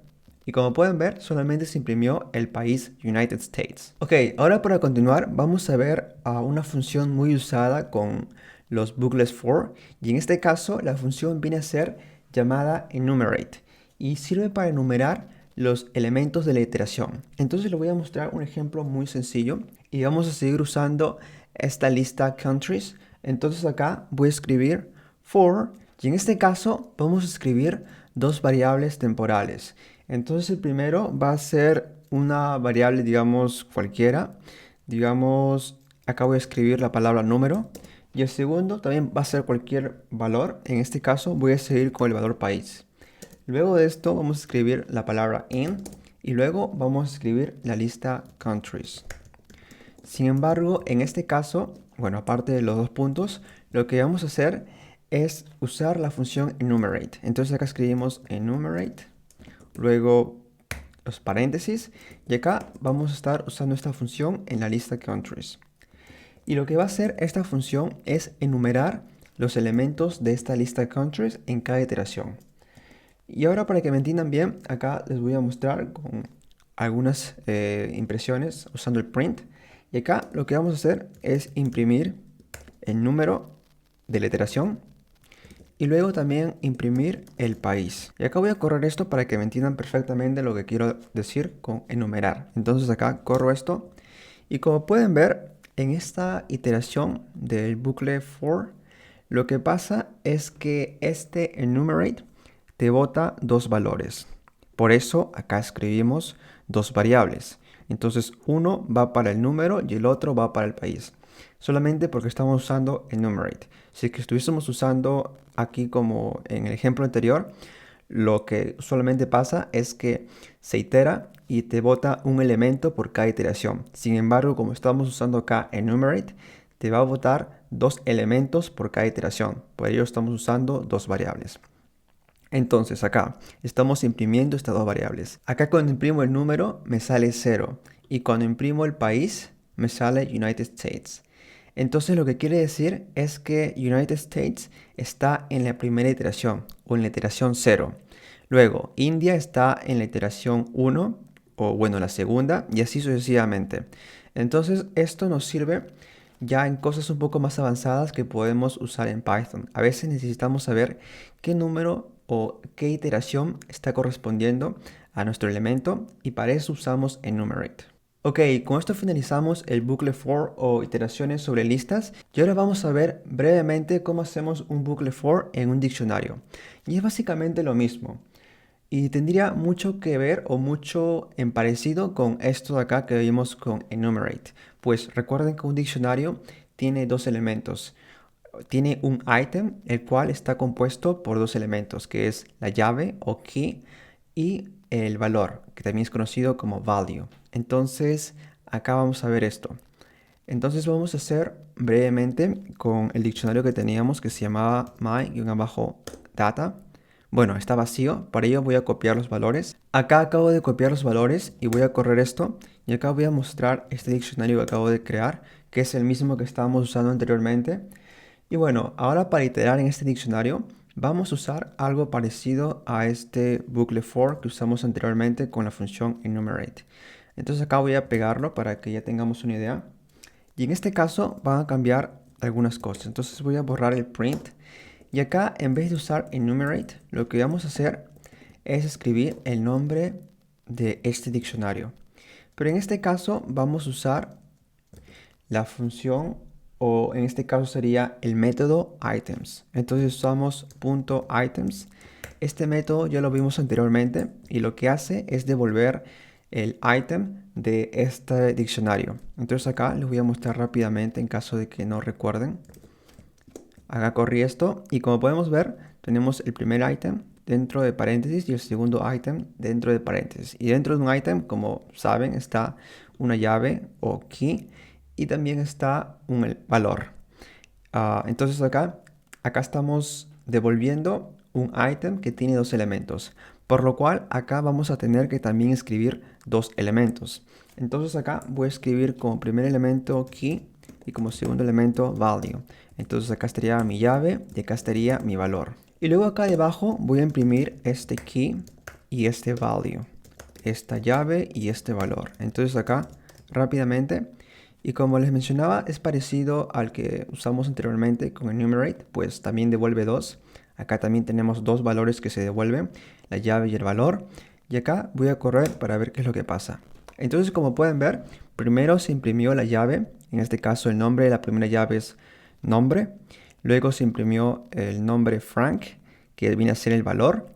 y como pueden ver solamente se imprimió el país United States. Ok, ahora para continuar vamos a ver una función muy usada con los bucles for y en este caso la función viene a ser llamada enumerate y sirve para enumerar los elementos de la iteración. Entonces les voy a mostrar un ejemplo muy sencillo y vamos a seguir usando esta lista countries. Entonces acá voy a escribir for y en este caso vamos a escribir dos variables temporales. Entonces el primero va a ser una variable, digamos, cualquiera. Digamos, acá voy a escribir la palabra número. Y el segundo también va a ser cualquier valor. En este caso voy a seguir con el valor país. Luego de esto vamos a escribir la palabra in y luego vamos a escribir la lista countries. Sin embargo, en este caso, bueno, aparte de los dos puntos, lo que vamos a hacer es usar la función enumerate. Entonces acá escribimos enumerate, luego los paréntesis, y acá vamos a estar usando esta función en la lista countries. Y lo que va a hacer esta función es enumerar los elementos de esta lista countries en cada iteración. Y ahora, para que me entiendan bien, acá les voy a mostrar con algunas impresiones usando el print. Y acá lo que vamos a hacer es imprimir el número de la iteración y luego también imprimir el país. Y acá voy a correr esto para que me entiendan perfectamente lo que quiero decir con enumerar. Entonces acá corro esto y como pueden ver en esta iteración del bucle for, lo que pasa es que este enumerate te bota dos valores. Por eso acá escribimos dos variables. Entonces uno va para el número y el otro va para el país. Solamente porque estamos usando enumerate. Si es que estuviésemos usando aquí como en el ejemplo anterior, lo que usualmente pasa es que se itera y te bota un elemento por cada iteración. Sin embargo, como estamos usando acá enumerate, te va a botar dos elementos por cada iteración. Por ello estamos usando dos variables. Entonces acá estamos imprimiendo estas dos variables. Acá cuando imprimo el número me sale 0 y cuando imprimo el país me sale United States. Entonces lo que quiere decir es que United States está en la primera iteración o en la iteración 0. Luego India está en la iteración 1 o bueno la segunda y así sucesivamente. Entonces esto nos sirve ya en cosas un poco más avanzadas que podemos usar en Python. A veces necesitamos saber qué número o qué iteración está correspondiendo a nuestro elemento y para eso usamos enumerate. Ok, con esto finalizamos el bucle for o iteraciones sobre listas y ahora vamos a ver brevemente cómo hacemos un bucle for en un diccionario. Y es básicamente lo mismo. Y tendría mucho que ver o mucho en parecido con esto de acá que vimos con enumerate. Pues recuerden que un diccionario tiene dos elementos. Tiene un item, el cual está compuesto por dos elementos, que es la llave o key y el valor, que también es conocido como value. Entonces, acá vamos a ver esto. Entonces vamos a hacer brevemente con el diccionario que teníamos que se llamaba my-data. Bueno, está vacío, para ello voy a copiar los valores. Acá acabo de copiar los valores y voy a correr esto. Y acá voy a mostrar este diccionario que acabo de crear, que es el mismo que estábamos usando anteriormente. Y bueno, ahora para iterar en este diccionario, vamos a usar algo parecido a este bucle for que usamos anteriormente con la función enumerate. Entonces acá voy a pegarlo para que ya tengamos una idea. Y en este caso van a cambiar algunas cosas. Entonces voy a borrar el print. Y acá en vez de usar enumerate, lo que vamos a hacer es escribir el nombre de este diccionario. Pero en este caso vamos a usar la función o en este caso sería el método items. Entonces usamos .items. Este método ya lo vimos anteriormente y lo que hace es devolver el item de este diccionario. Entonces acá les voy a mostrar rápidamente en caso de que no recuerden. Acá corrí esto y como podemos ver tenemos el primer item dentro de paréntesis y el segundo item dentro de paréntesis. Y dentro de un item, como saben, está una llave o key y también está un valor. Entonces acá estamos devolviendo un item que tiene dos elementos. Por lo cual acá vamos a tener que también escribir dos elementos. Entonces acá voy a escribir como primer elemento key y como segundo elemento value. Entonces acá estaría mi llave y acá estaría mi valor. Y luego acá debajo voy a imprimir este key y este value. Esta llave y este valor. Entonces acá rápidamente. Y como les mencionaba, es parecido al que usamos anteriormente con enumerate, pues también devuelve dos. Acá también tenemos dos valores que se devuelven, la llave y el valor. Y acá voy a correr para ver qué es lo que pasa. Entonces, como pueden ver, primero se imprimió la llave. En este caso, el nombre de la primera llave es nombre. Luego se imprimió el nombre Frank, que viene a ser el valor.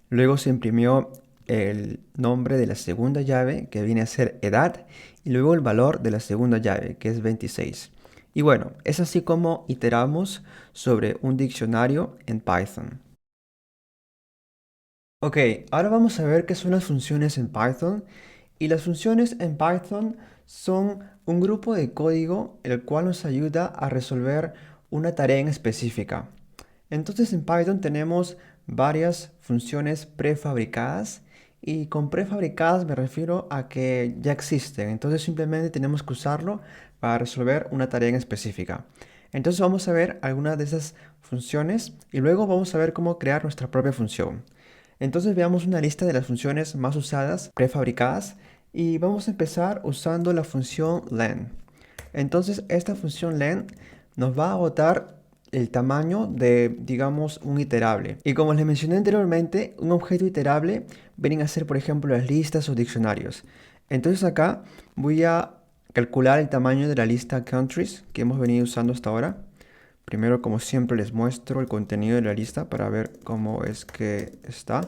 Luego se imprimió el nombre de la segunda llave, que viene a ser edad, y luego el valor de la segunda llave, que es 26. Y bueno, es así como iteramos sobre un diccionario en Python. Ok, ahora vamos a ver qué son las funciones en Python. Y las funciones en Python son un grupo de código el cual nos ayuda a resolver una tarea en específica. Entonces en Python tenemos varias funciones prefabricadas y con prefabricadas me refiero a que ya existen. Entonces simplemente tenemos que usarlo para resolver una tarea en específica. Entonces vamos a ver algunas de esas funciones y luego vamos a ver cómo crear nuestra propia función. Entonces veamos una lista de las funciones más usadas, prefabricadas, y vamos a empezar usando la función len. Entonces esta función len nos va a botar el tamaño de, digamos, un iterable. Y como les mencioné anteriormente, un objeto iterable vienen a ser, por ejemplo, las listas o diccionarios. Entonces acá voy a calcular el tamaño de la lista countries que hemos venido usando hasta ahora. Primero, como siempre, les muestro el contenido de la lista para ver cómo es que está.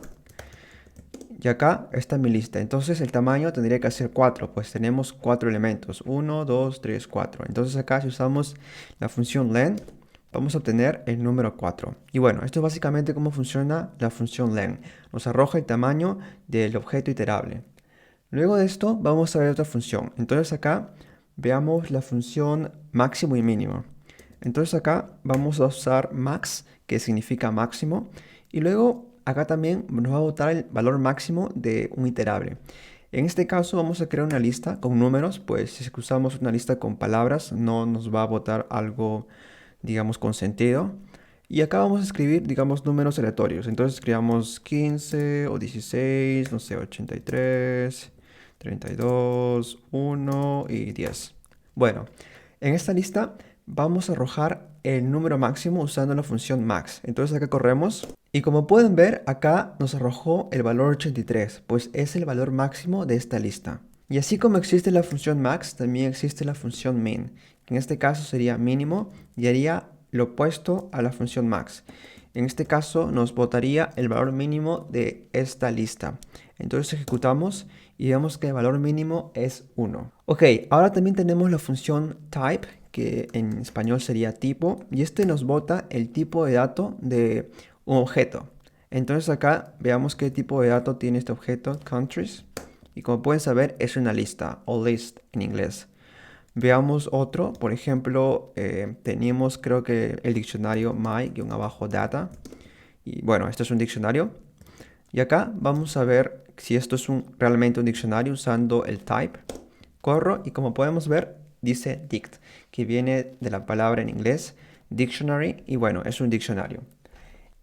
Y acá está mi lista. Entonces el tamaño tendría que ser 4, pues tenemos 4 elementos. 1, 2, 3, 4. Entonces acá si usamos la función len, vamos a obtener el número 4. Y bueno, esto es básicamente cómo funciona la función len. Nos arroja el tamaño del objeto iterable. Luego de esto vamos a ver otra función. Entonces acá veamos la función máximo y mínimo. Entonces acá vamos a usar max, que significa máximo, y luego acá también nos va a botar el valor máximo de un iterable. En este caso vamos a crear una lista con números, pues si usamos una lista con palabras no nos va a botar algo, digamos, con sentido. Y acá vamos a escribir, digamos, números aleatorios. Entonces creamos 15 o 16, no sé, 83, 32, 1 y 10. Bueno, en esta lista vamos a arrojar el número máximo usando la función max. Entonces acá corremos y como pueden ver acá nos arrojó el valor 83, pues es el valor máximo de esta lista. Y así como existe la función max, también existe la función min, que en este caso sería mínimo y haría lo opuesto a la función max. En este caso nos botaría el valor mínimo de esta lista. Entonces ejecutamos y vemos que el valor mínimo es 1. Ok, ahora también tenemos la función type, que en español sería tipo, y este nos bota el tipo de dato de un objeto. Entonces acá veamos qué tipo de dato tiene este objeto, countries, y como pueden saber es una lista, o list en inglés. Veamos otro, por ejemplo, teníamos creo que el diccionario my-data, y bueno, este es un diccionario. Y acá vamos a ver si esto es realmente un diccionario usando el type. Corro y como podemos ver dice dict, que viene de la palabra en inglés dictionary y bueno, es un diccionario.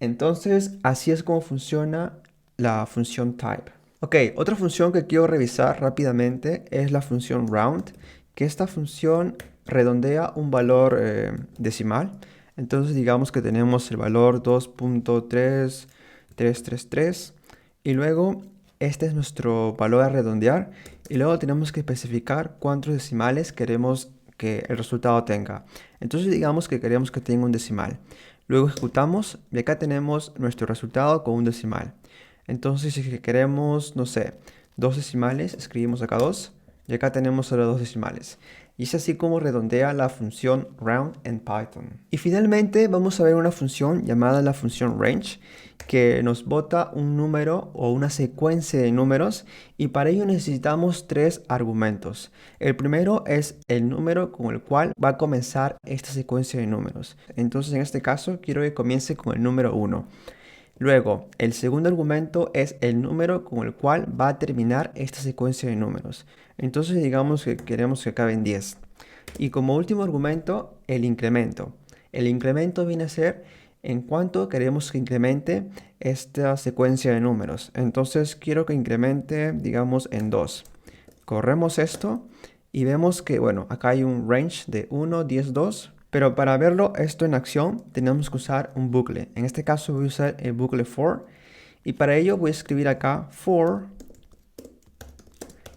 Entonces así es como funciona la función type. Ok, otra función que quiero revisar rápidamente es la función round, que esta función redondea un valor decimal. Entonces digamos que tenemos el valor 2.3333 y luego este es nuestro valor a redondear y luego tenemos que especificar cuántos decimales queremos que el resultado tenga. Entonces digamos que queremos que tenga un decimal. Luego ejecutamos y acá tenemos nuestro resultado con un decimal. Entonces si queremos, no sé, dos decimales, escribimos acá 2 y acá tenemos solo dos decimales. Y es así como redondea la función round en Python. Y finalmente vamos a ver una función llamada la función range, que nos bota un número o una secuencia de números y para ello necesitamos tres argumentos. El primero es el número con el cual va a comenzar esta secuencia de números. Entonces en este caso quiero que comience con el número 1. Luego, el segundo argumento es el número con el cual va a terminar esta secuencia de números. Entonces digamos que queremos que acabe en 10. Y como último argumento, el incremento. El incremento viene a ser en cuánto queremos que incremente esta secuencia de números. Entonces quiero que incremente, digamos, en 2. Corremos esto y vemos que, bueno, acá hay un range de 1, 10, 2. Pero para verlo esto en acción tenemos que usar un bucle. En este caso voy a usar el bucle for. Y para ello voy a escribir acá for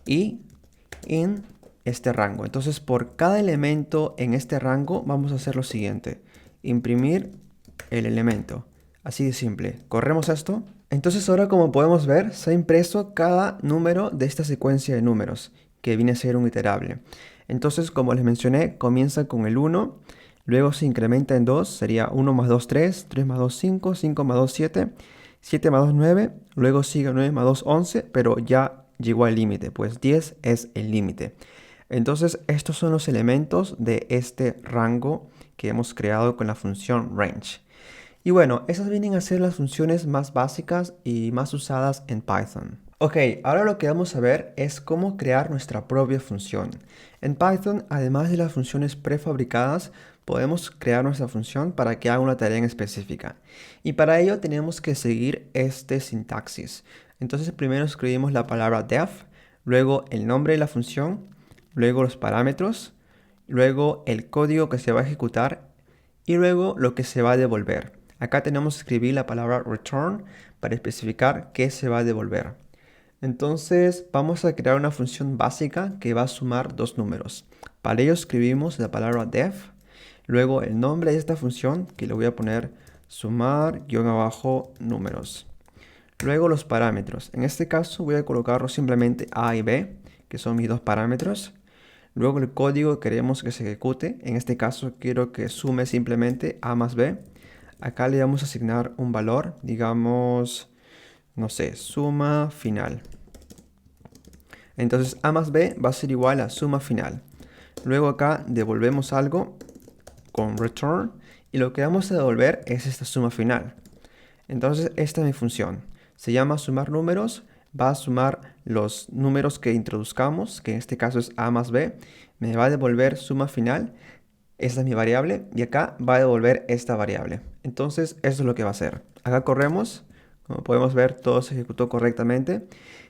y in este rango. Entonces por cada elemento en este rango vamos a hacer lo siguiente. Imprimir el elemento. Así de simple. Corremos esto. Entonces ahora como podemos ver se ha impreso cada número de esta secuencia de números que viene a ser un iterable. Entonces como les mencioné comienza con el 1. Luego se incrementa en 2, sería 1 más 2, 3, 3 más 2, 5, 5 más 2, 7, 7 más 2, 9, luego sigue 9 más 2, 11, pero ya llegó al límite, pues 10 es el límite. Entonces, estos son los elementos de este rango que hemos creado con la función range. Y bueno, esas vienen a ser las funciones más básicas y más usadas en Python. Ok, ahora lo que vamos a ver es cómo crear nuestra propia función. En Python, además de las funciones prefabricadas, podemos crear nuestra función para que haga una tarea en específica. Y para ello tenemos que seguir este sintaxis. Entonces primero escribimos la palabra def, luego el nombre de la función, luego los parámetros, luego el código que se va a ejecutar y luego lo que se va a devolver. Acá tenemos que escribir la palabra return para especificar qué se va a devolver. Entonces vamos a crear una función básica que va a sumar dos números. Para ello escribimos la palabra def, luego el nombre de esta función que le voy a poner sumar-números. Luego los parámetros. En este caso voy a colocarlo simplemente a y b, que son mis dos parámetros. Luego el código que queremos que se ejecute. En este caso quiero que sume simplemente a más b. Acá le vamos a asignar un valor, digamos, no sé, suma final. Entonces a más b va a ser igual a suma final. Luego acá devolvemos algo con return y lo que vamos a devolver es esta suma final. Entonces esta es mi función. Se llama sumar números. Va a sumar los números que introduzcamos, que en este caso es a más b. Me va a devolver suma final. Esta es mi variable y acá va a devolver esta variable. Entonces eso es lo que va a hacer. Acá corremos. Como podemos ver, todo se ejecutó correctamente.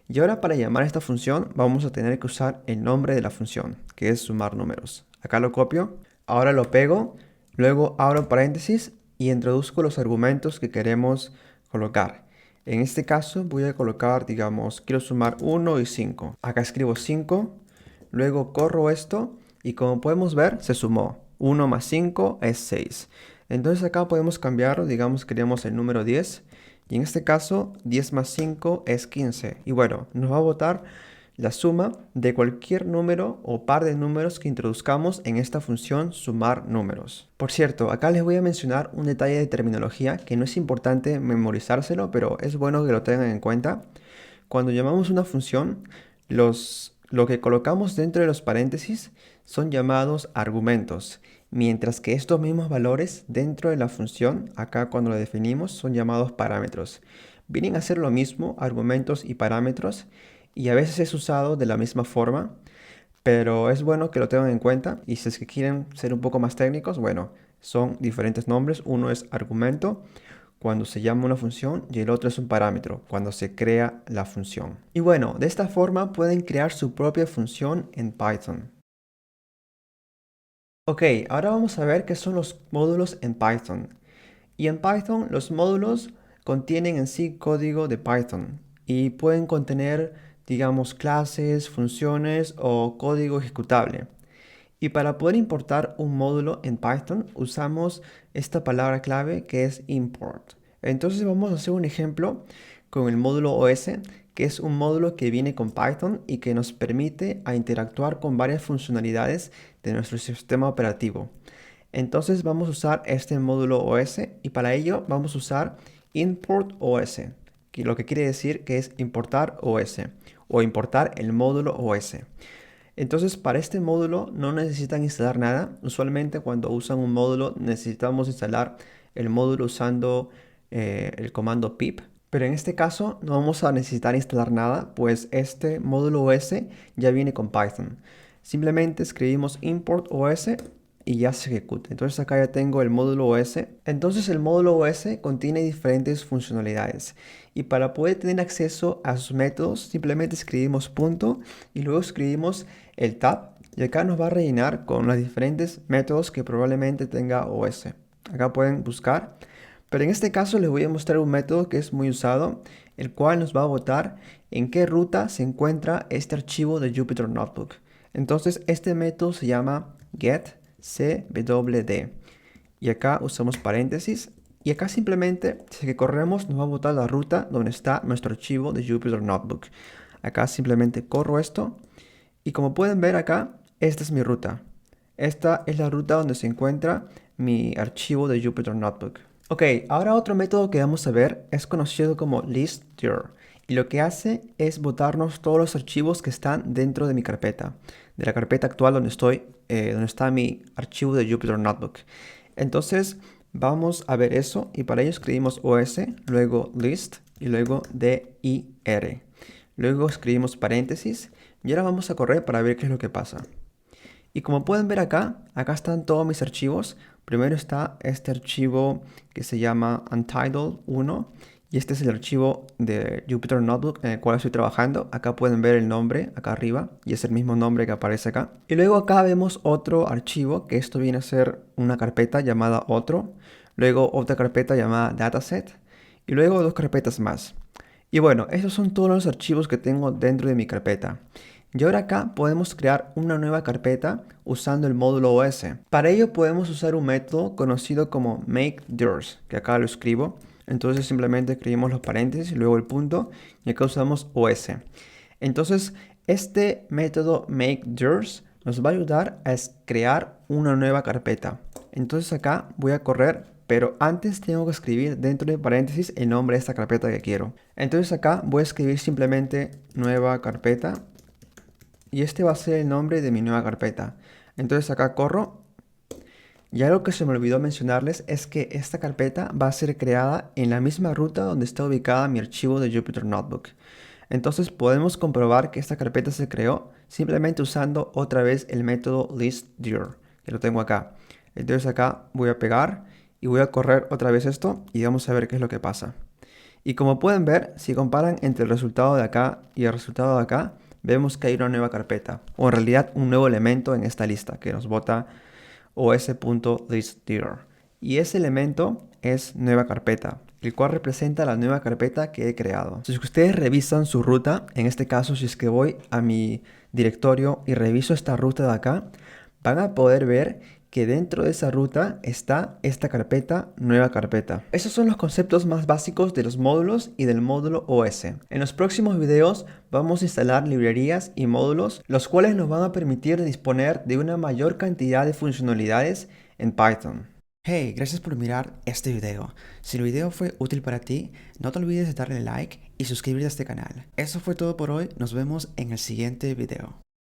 Y ahora para llamar a esta función vamos a tener que usar el nombre de la función, que es sumar números. Acá lo copio, ahora lo pego, luego abro paréntesis y introduzco los argumentos que queremos colocar. En este caso voy a colocar, digamos, quiero sumar 1 y 5. Acá escribo 5, luego corro esto y como podemos ver se sumó. 1 más 5 es 6. Entonces acá podemos cambiarlo, digamos queremos el número 10. Y en este caso 10 más 5 es 15. Y bueno, nos va a botar la suma de cualquier número o par de números que introduzcamos en esta función sumar números. Por cierto, acá les voy a mencionar un detalle de terminología que no es importante memorizárselo, pero es bueno que lo tengan en cuenta. Cuando llamamos una función, lo que colocamos dentro de los paréntesis son llamados argumentos, mientras que estos mismos valores dentro de la función, acá cuando lo definimos, son llamados parámetros. Vienen a ser lo mismo, argumentos y parámetros, y a veces es usado de la misma forma, pero es bueno que lo tengan en cuenta. Y si es que quieren ser un poco más técnicos, bueno, son diferentes nombres. Uno es argumento cuando se llama una función y el otro es un parámetro cuando se crea la función. Y bueno, de esta forma pueden crear su propia función en Python. Ok, ahora vamos a ver qué son los módulos en Python. Y en Python los módulos contienen en sí código de Python y pueden contener, digamos, clases, funciones o código ejecutable. Y para poder importar un módulo en Python usamos esta palabra clave que es import. Entonces vamos a hacer un ejemplo con el módulo OS, que es un módulo que viene con Python y que nos permite a interactuar con varias funcionalidades de nuestro sistema operativo. Entonces vamos a usar este módulo OS y para ello vamos a usar import OS, que lo que quiere decir que es importar OS o importar el módulo OS. Entonces, para este módulo no necesitan instalar nada. Usualmente cuando usan un módulo necesitamos instalar el módulo usando el comando pip. Pero en este caso no vamos a necesitar instalar nada, pues este módulo OS ya viene con Python. Simplemente escribimos import OS y ya se ejecuta. Entonces acá ya tengo el módulo OS. Entonces el módulo OS contiene diferentes funcionalidades. Y para poder tener acceso a sus métodos, simplemente escribimos punto y luego escribimos el tab. Y acá nos va a rellenar con los diferentes métodos que probablemente tenga OS. Acá pueden buscar. Pero en este caso les voy a mostrar un método que es muy usado, el cual nos va a botar en qué ruta se encuentra este archivo de Jupyter Notebook. Entonces este método se llama getCwd. Y acá usamos paréntesis. Y acá simplemente, si que corremos, nos va a botar la ruta donde está nuestro archivo de Jupyter Notebook. Acá simplemente corro esto. Y como pueden ver acá, esta es mi ruta. Esta es la ruta donde se encuentra mi archivo de Jupyter Notebook. Ok, ahora otro método que vamos a ver es conocido como listdir y lo que hace es botarnos todos los archivos que están dentro de mi carpeta, de la carpeta actual donde estoy, donde está mi archivo de Jupyter Notebook. Entonces vamos a ver eso y para ello escribimos os, luego list y luego dir. Luego escribimos paréntesis y ahora vamos a correr para ver qué es lo que pasa. Y como pueden ver acá, acá están todos mis archivos. Primero está este archivo que se llama Untitled 1 y este es el archivo de Jupyter Notebook en el cual estoy trabajando. Acá pueden ver el nombre acá arriba y es el mismo nombre que aparece acá. Y luego acá vemos otro archivo que esto viene a ser una carpeta llamada otro. Luego otra carpeta llamada dataset y luego dos carpetas más. Y bueno, esos son todos los archivos que tengo dentro de mi carpeta. Y ahora acá podemos crear una nueva carpeta usando el módulo OS. Para ello podemos usar un método conocido como makeDirs, que acá lo escribo. Entonces simplemente escribimos los paréntesis y luego el punto y acá usamos OS. Entonces este método makeDirs nos va a ayudar a crear una nueva carpeta. Entonces acá voy a correr, pero antes tengo que escribir dentro de paréntesis el nombre de esta carpeta que quiero. Entonces acá voy a escribir simplemente nueva carpeta y este va a ser el nombre de mi nueva carpeta. Entonces acá corro y algo que se me olvidó mencionarles es que esta carpeta va a ser creada en la misma ruta donde está ubicada mi archivo de Jupyter Notebook. Entonces podemos comprobar que esta carpeta se creó simplemente usando otra vez el método listdir, que lo tengo acá. Entonces acá voy a pegar y voy a correr otra vez esto y vamos a ver qué es lo que pasa. Y como pueden ver, si comparan entre el resultado de acá y el resultado de acá, vemos que hay una nueva carpeta, o en realidad un nuevo elemento en esta lista que nos bota os.listdir. Y ese elemento es nueva carpeta, el cual representa la nueva carpeta que he creado. Si ustedes revisan su ruta, en este caso si es que voy a mi directorio y reviso esta ruta de acá, van a poder ver que dentro de esa ruta está esta carpeta, nueva carpeta. Esos son los conceptos más básicos de los módulos y del módulo OS. En los próximos videos vamos a instalar librerías y módulos, los cuales nos van a permitir disponer de una mayor cantidad de funcionalidades en Python. Hey, gracias por mirar este video. Si el video fue útil para ti, no te olvides de darle like y suscribirte a este canal. Eso fue todo por hoy, nos vemos en el siguiente video.